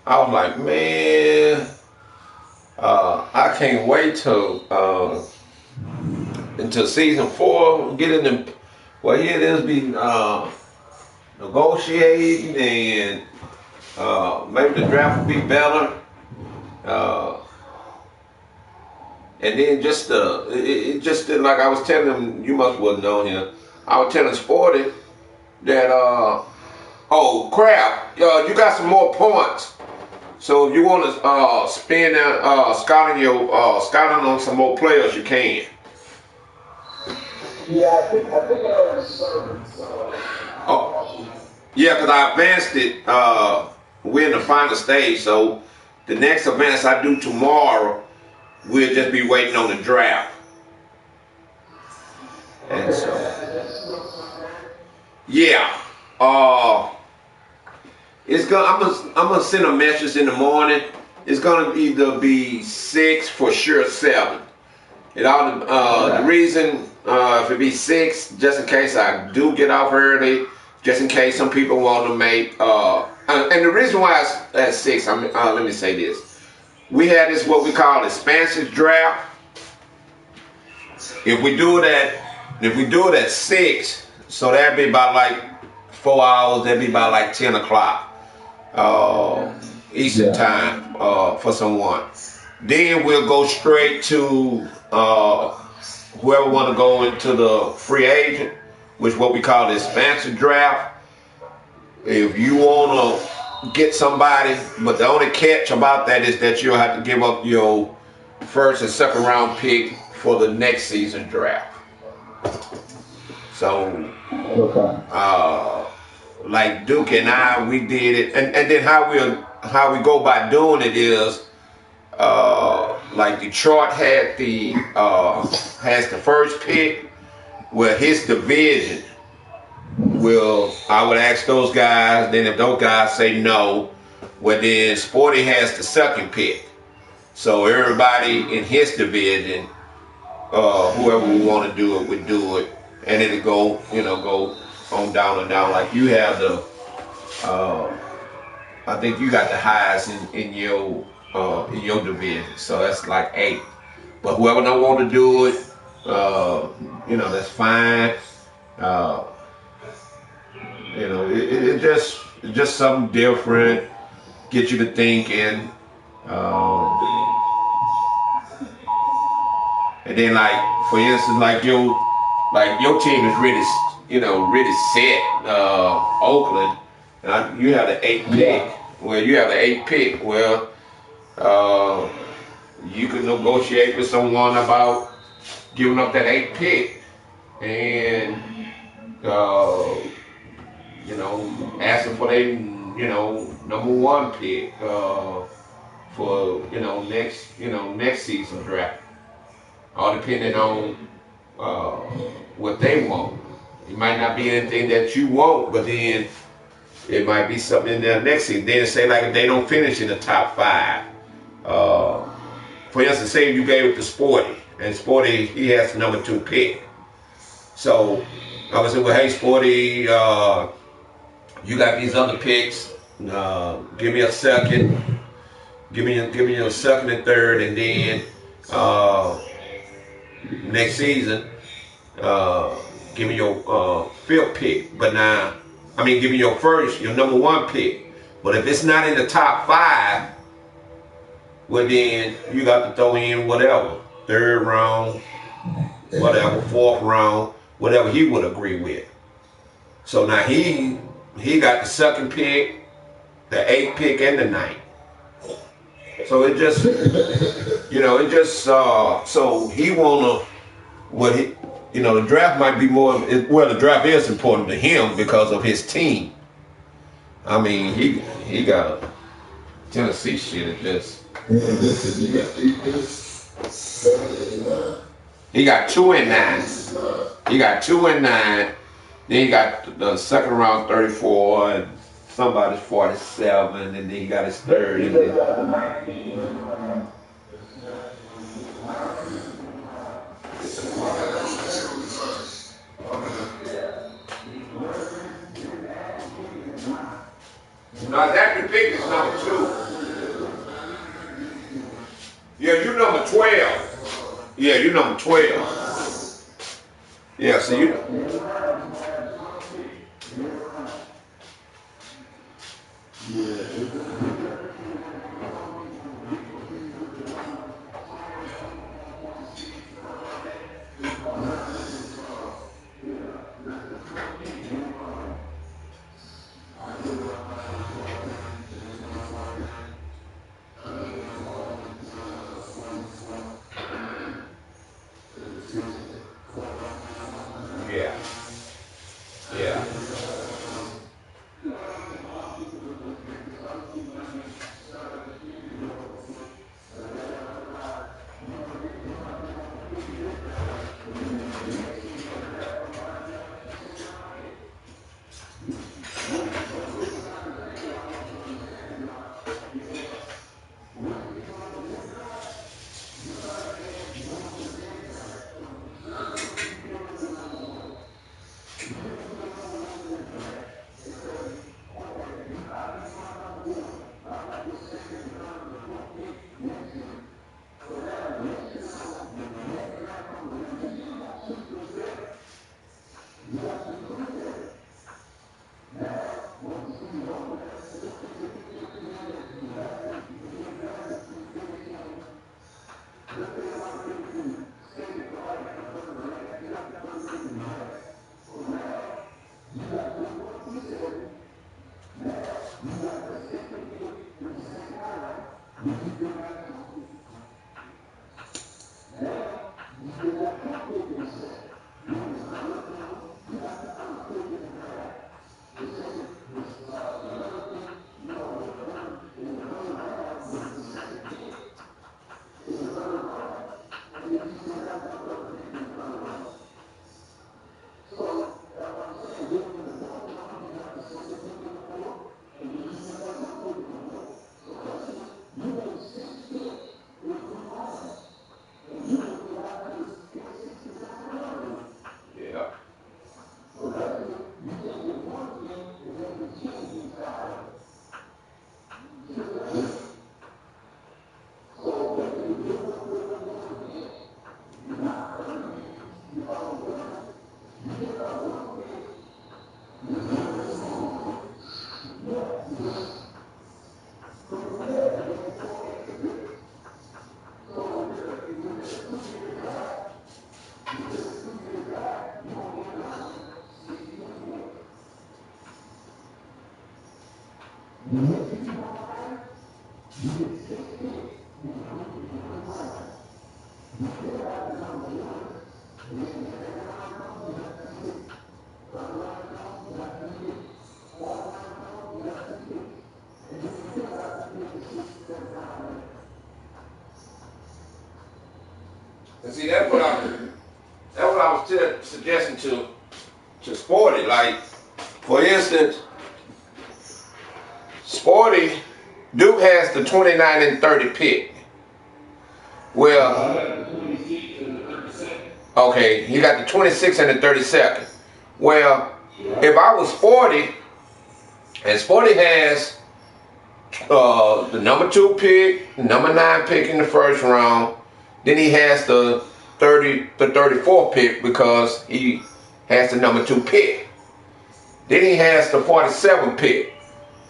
I was like, man, I can't wait till until season 4. Get in the well, here it is be negotiating and maybe the draft will be better. Uh, and then just it just like I was telling him, you must well know him. I was telling Sporty that oh crap, you got some more points. So if you want to spend scouting scouting on some more players, you can. Yeah, I think I already served. So. Oh, yeah, because I advanced it. We're in the final stage, so the next advance I do tomorrow, we'll just be waiting on the draft. And so, yeah, it's gonna. I'm gonna send a message in the morning. It's gonna either be 6 for sure 7. It all the reason if it be 6, just in case I do get off early, just in case some people want to make and the reason why it's at 6, let me say this. We had this what we call expansive draft. If we do it at 6, so that'd be about like 4 hours, that'd be about like 10 o'clock Eastern time for someone. Then we'll go straight to whoever want to go into the free agent, which is what we call the expansive draft. If you want to get somebody, but the only catch about that is that you'll have to give up your first and second round pick for the next season draft. So, like Duke and I, we did it, and then how we go by doing it is. Like Detroit had has the first pick, where his division I would ask those guys. Then if those guys say no, well then Sporty has the second pick. So everybody in his division, whoever we want to do it would do it, and it'll go on down and down. Like you have I think you got the highest in your division, so that's like 8. But whoever don't want to do it, that's fine. It's just something different, get you to thinking. And then like for instance, like your team is really set. Oakland, you have the 8th pick. Well, you have the 8th pick. Well, you can negotiate with someone about giving up that 8th pick, and asking for their number 1 pick for next season draft, all depending on what they want. It might not be anything that you want, but then it might be something in there next season. Then say like if they don't finish in the top 5. For instance, say you gave it to Sporty, and Sporty, he has the number 2 pick. So I would say, well, hey Sporty, you got these other picks. Give me a second. Give me a second and third, and then next season, give me your 5th pick. But now, give me your number 1 pick. But if it's not in the top 5, well then you got to throw in whatever, 3rd round, whatever, 4th round, whatever he would agree with. So now he got the 2nd pick, the 8th pick, and the 9th. So it just, so he wanna, the draft might be more, the draft is important to him because of his team. He got a Tennessee shit at this. He got 2 and 9. He got 2 and 9. Then he got the second round 34 and somebody's 47, and then he got his 3rd. And then, now that the pick is number 2. Yeah, you number number 12. Yeah, you number 12. Yeah, so you. Yeah. Yeah. Yeah. And see, that's what I was suggesting to Sporty. Like, for instance, Sporty, Duke has the 29 and 30 pick. Well, okay, he got the 26 and the 32nd. Well, if I was Sporty, and Sporty has the number 2 pick, number 9 pick in the first round, then he has the 34th pick because he has the number 2 pick. Then he has the 47th pick.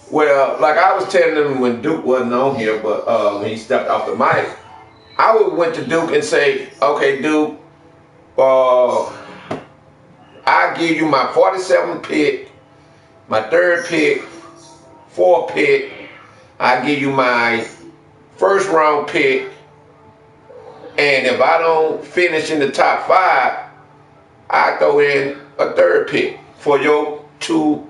Well, like I was telling him when Duke wasn't on here, but when he stepped off the mic, I would went to Duke and say, okay, Duke, I give you my 47th pick, my 3rd pick, 4th pick. I give you my first round pick, and if I don't finish in the top 5, I throw in a 3rd pick for your two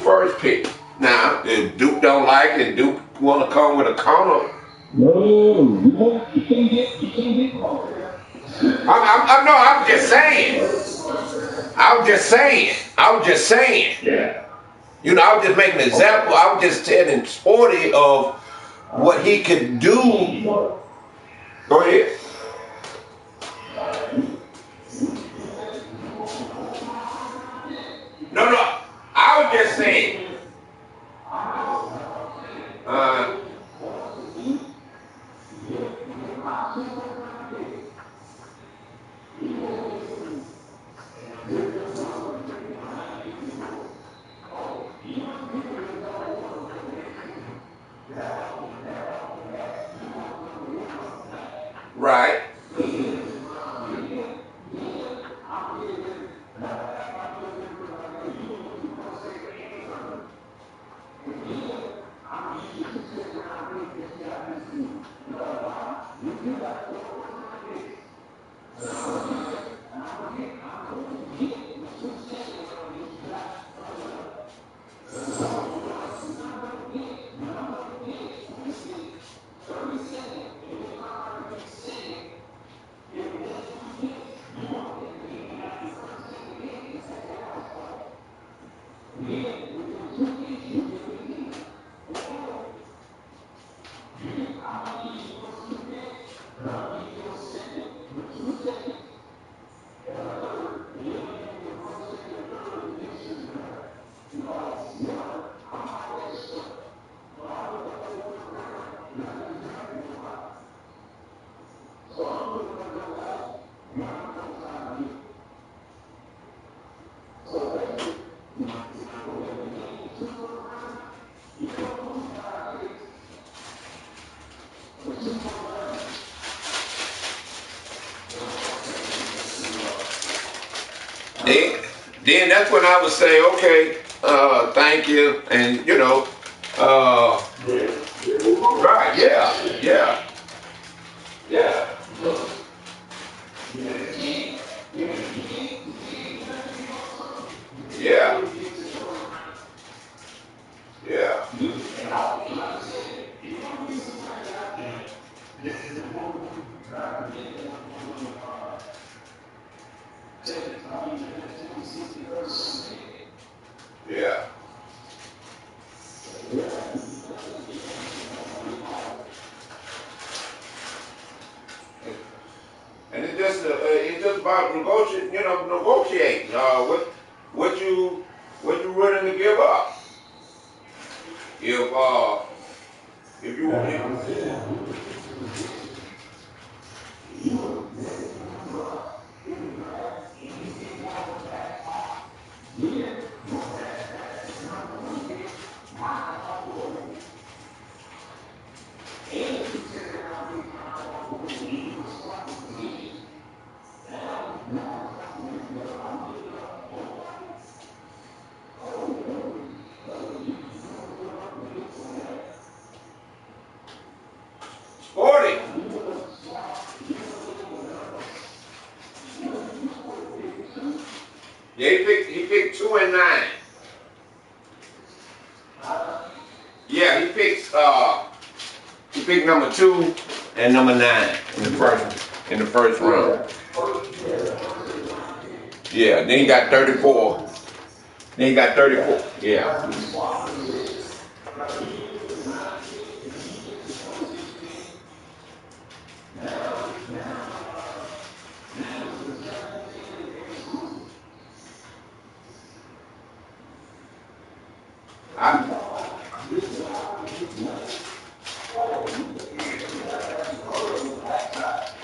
first pick. Now, if Duke don't like it, Duke want to come with a counter. No, you can't get called. I'm just saying. I was just saying. Yeah. You know, I was just making an example. I was just telling Sporty of what he could do. Go ahead. No. I was just saying. Right. Then that's when I would say, okay, thank you, and you know, right, yeah, yeah. Yeah. Yeah. Yeah. And it's just about negotiate, you know, negotiating. What you willing to give up? If if you sporty. Yeah, he picked 2 and 9. Yeah, he picked number 2 and number 9 in the first round. Yeah, then he got 34. Then he got 34. Yeah. I,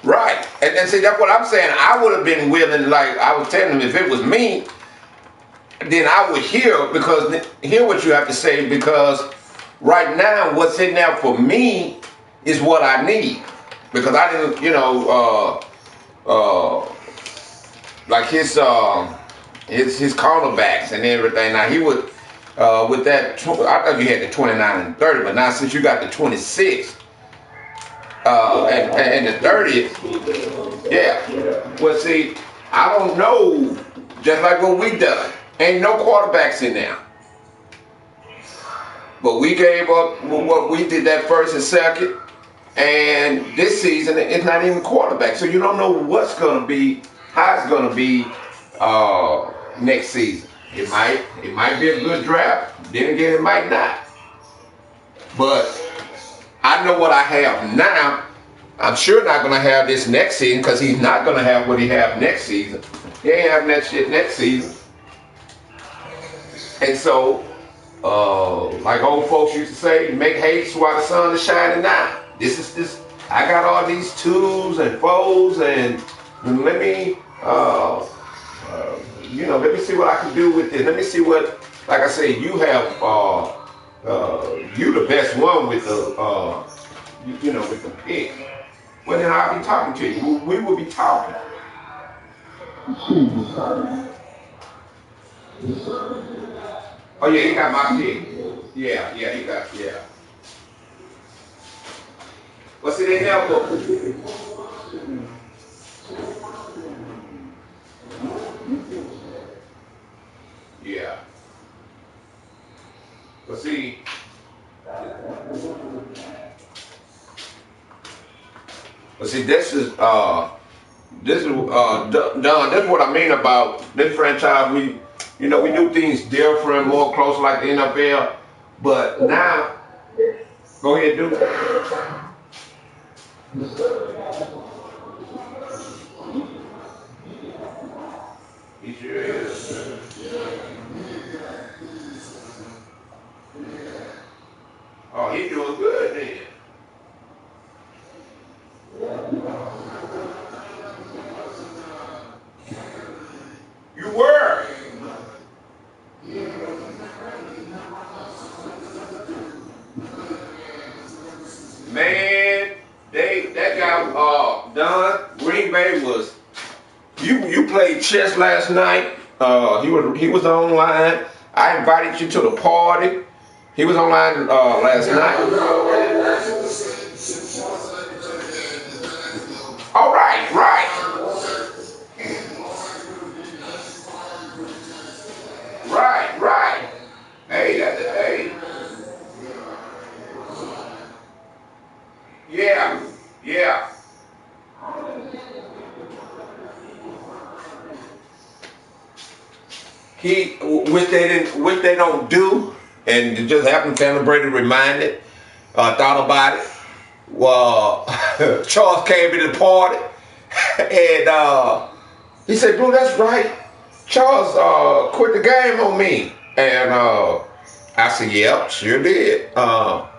right. And see, that's what I'm saying. I would have been willing, like I was telling him, if it was me, then I would hear what you have to say, because right now what's in there for me is what I need. Because I didn't, like his cornerbacks and everything. Now he would with that. I thought you had the 29 and 30, but now since you got the 26 and the 30, yeah. Well, see, I don't know. Just like what we done, ain't no quarterbacks in there. But we gave up what we did that first and second, and this season it's not even quarterback. So you don't know what's gonna be, how it's gonna be next season. It might be a good draft. Then again, it might not. But I know what I have now. I'm sure not gonna have this next season, because he's not gonna have what he have next season. He ain't having that shit next season. And so, like old folks used to say, make haste while the sun is shining now. This I got all these twos and fours, and let me, let me see what I can do with it. Let me see what, like I say, you have, you the best one with the, with the pick. Well, then I'll be talking to you. We will be talking. Oh yeah, he got my pick. Yeah, he got, yeah. What's it in there for? Yeah. But see, Don. That's what I mean about this franchise. We do things different, more close like the NFL. But now, go ahead, do. He sure is. Oh, he doing good then. You were. Man, that guy Don Green Bay was you played chess last night. He was online. I invited you to the party. He was online last night. All right, right. Hey. Yeah. Which they don't do, and it just happened. Calibrated, reminded, thought about it. Well, Charles came to the party, and he said, "Blue, that's right. Charles quit the game on me." And I said, "Yep, sure did."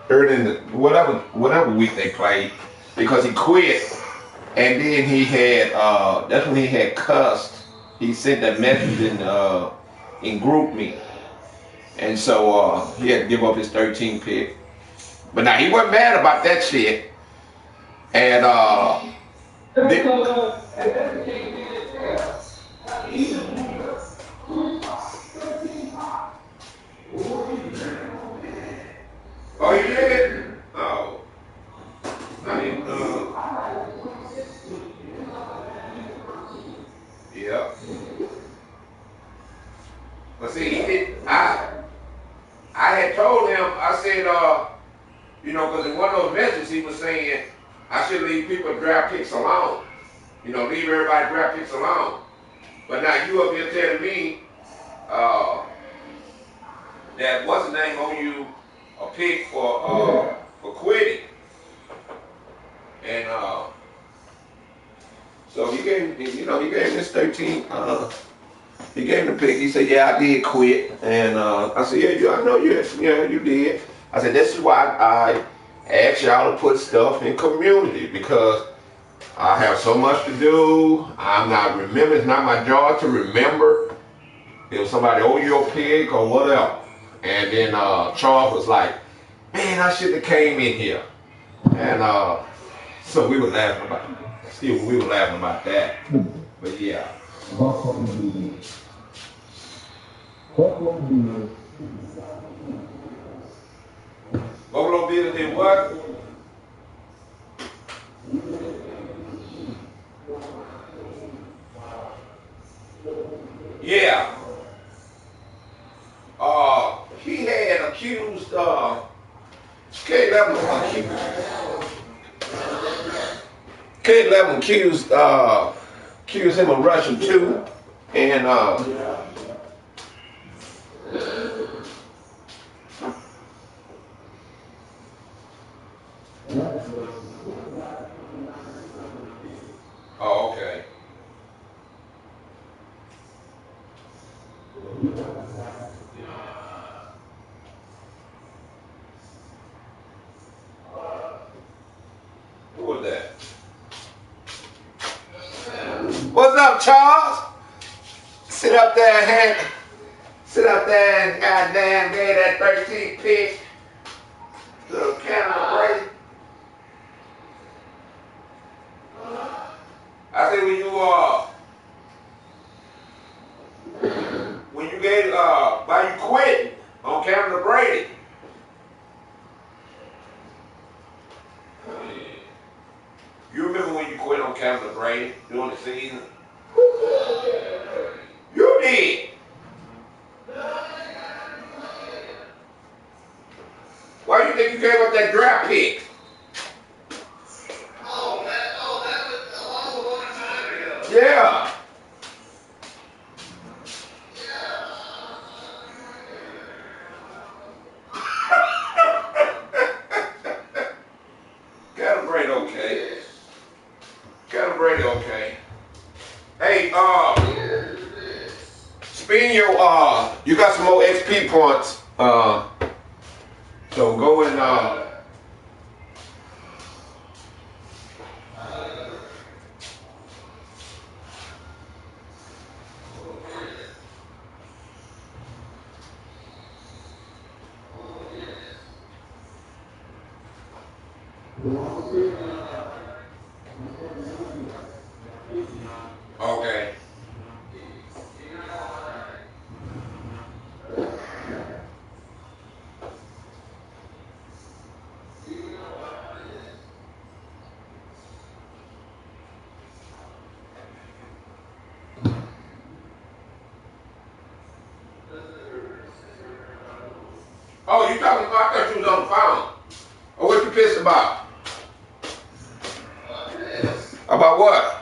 Early in the, whatever week they played, because he quit, and then he had that's when he had cussed. He sent that message in group me, and so he had to give up his 13 pick. But now he wasn't mad about that shit, and oh, you did? Oh, I didn't. Yeah. But see, he did. I had told him. I said, because in one of those messages he was saying I should leave people draft picks alone. Leave everybody draft picks alone. But now you up here telling me that what's the name on you a pick for quitting, and so he gave this 13. He gave him the pick. He said, "Yeah, I did quit." And I said, "Yeah, I know you did." I said, "This is why I asked y'all to put stuff in community, because I have so much to do. I'm not remember. It's not my job to remember if somebody owe you a pick or whatever." And then Charles was like, "Man, I should have came in here." And so we were laughing about that. But yeah. Buffalo Bills did what? Yeah. He had accused K11 accused him of rushing too, and oh, okay. Who was What's up, Charles? Sit up there and goddamn gave that 13th pick to the Canada Brady. I said when you gave why you quit on Canada Brady. You remember when you quit on Canada Brady during the season? You did. Why do you think you gave up that draft pick? Yeah. Calibrate okay. Calibrate okay. Hey, spin your you got some more XP points. So go and okay. Oh, you talking about? I thought you was on the phone. Oh, what you pissed about? About what?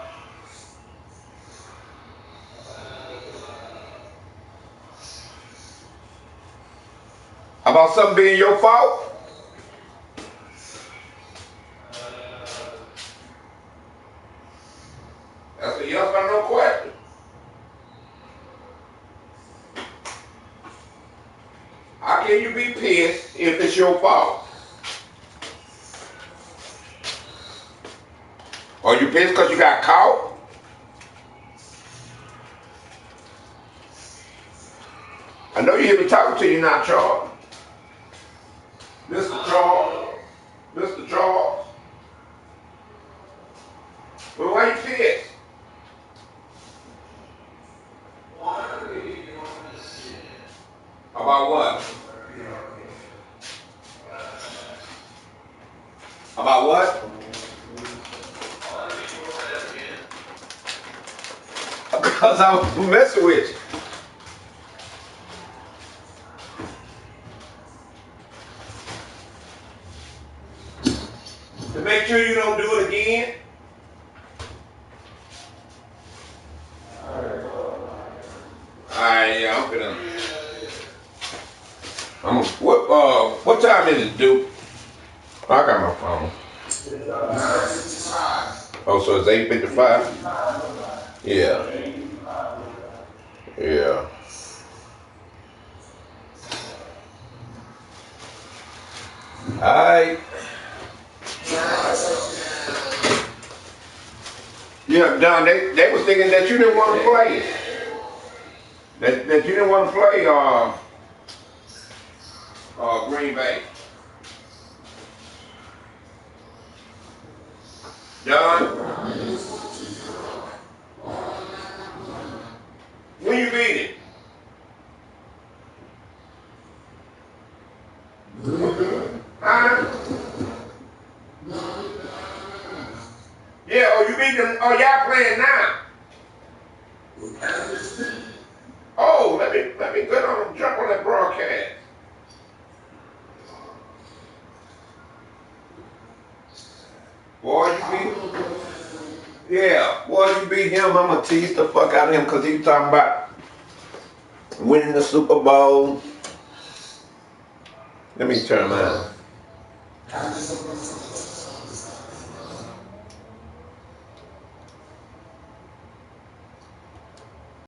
About something being your fault? That's a yes or no question. How can you be pissed if it's your fault? Are you pissed because you got caught? I know you hear me talking to you now, Charles. Mr. Charles. Mr. Charles. Well, why you pissed? About what? About what? Because I was messing with you. To make sure you don't do it again. Alright, yeah, what time is it, Duke? I got my phone. Oh, so it's 8:55? Yeah. Yeah. Alright. Yeah, Don, they was thinking that you didn't want to play. That you didn't want to play Green Bay. Don, when you beat it? Huh? Yeah, you beat them. Oh, y'all playing now. Oh, let me get on jump on that broadcast. Boy, you beat him. Yeah, boy, you beat him. I'm gonna tease the fuck out of him because he's talking about winning the Super Bowl. Let me turn mine.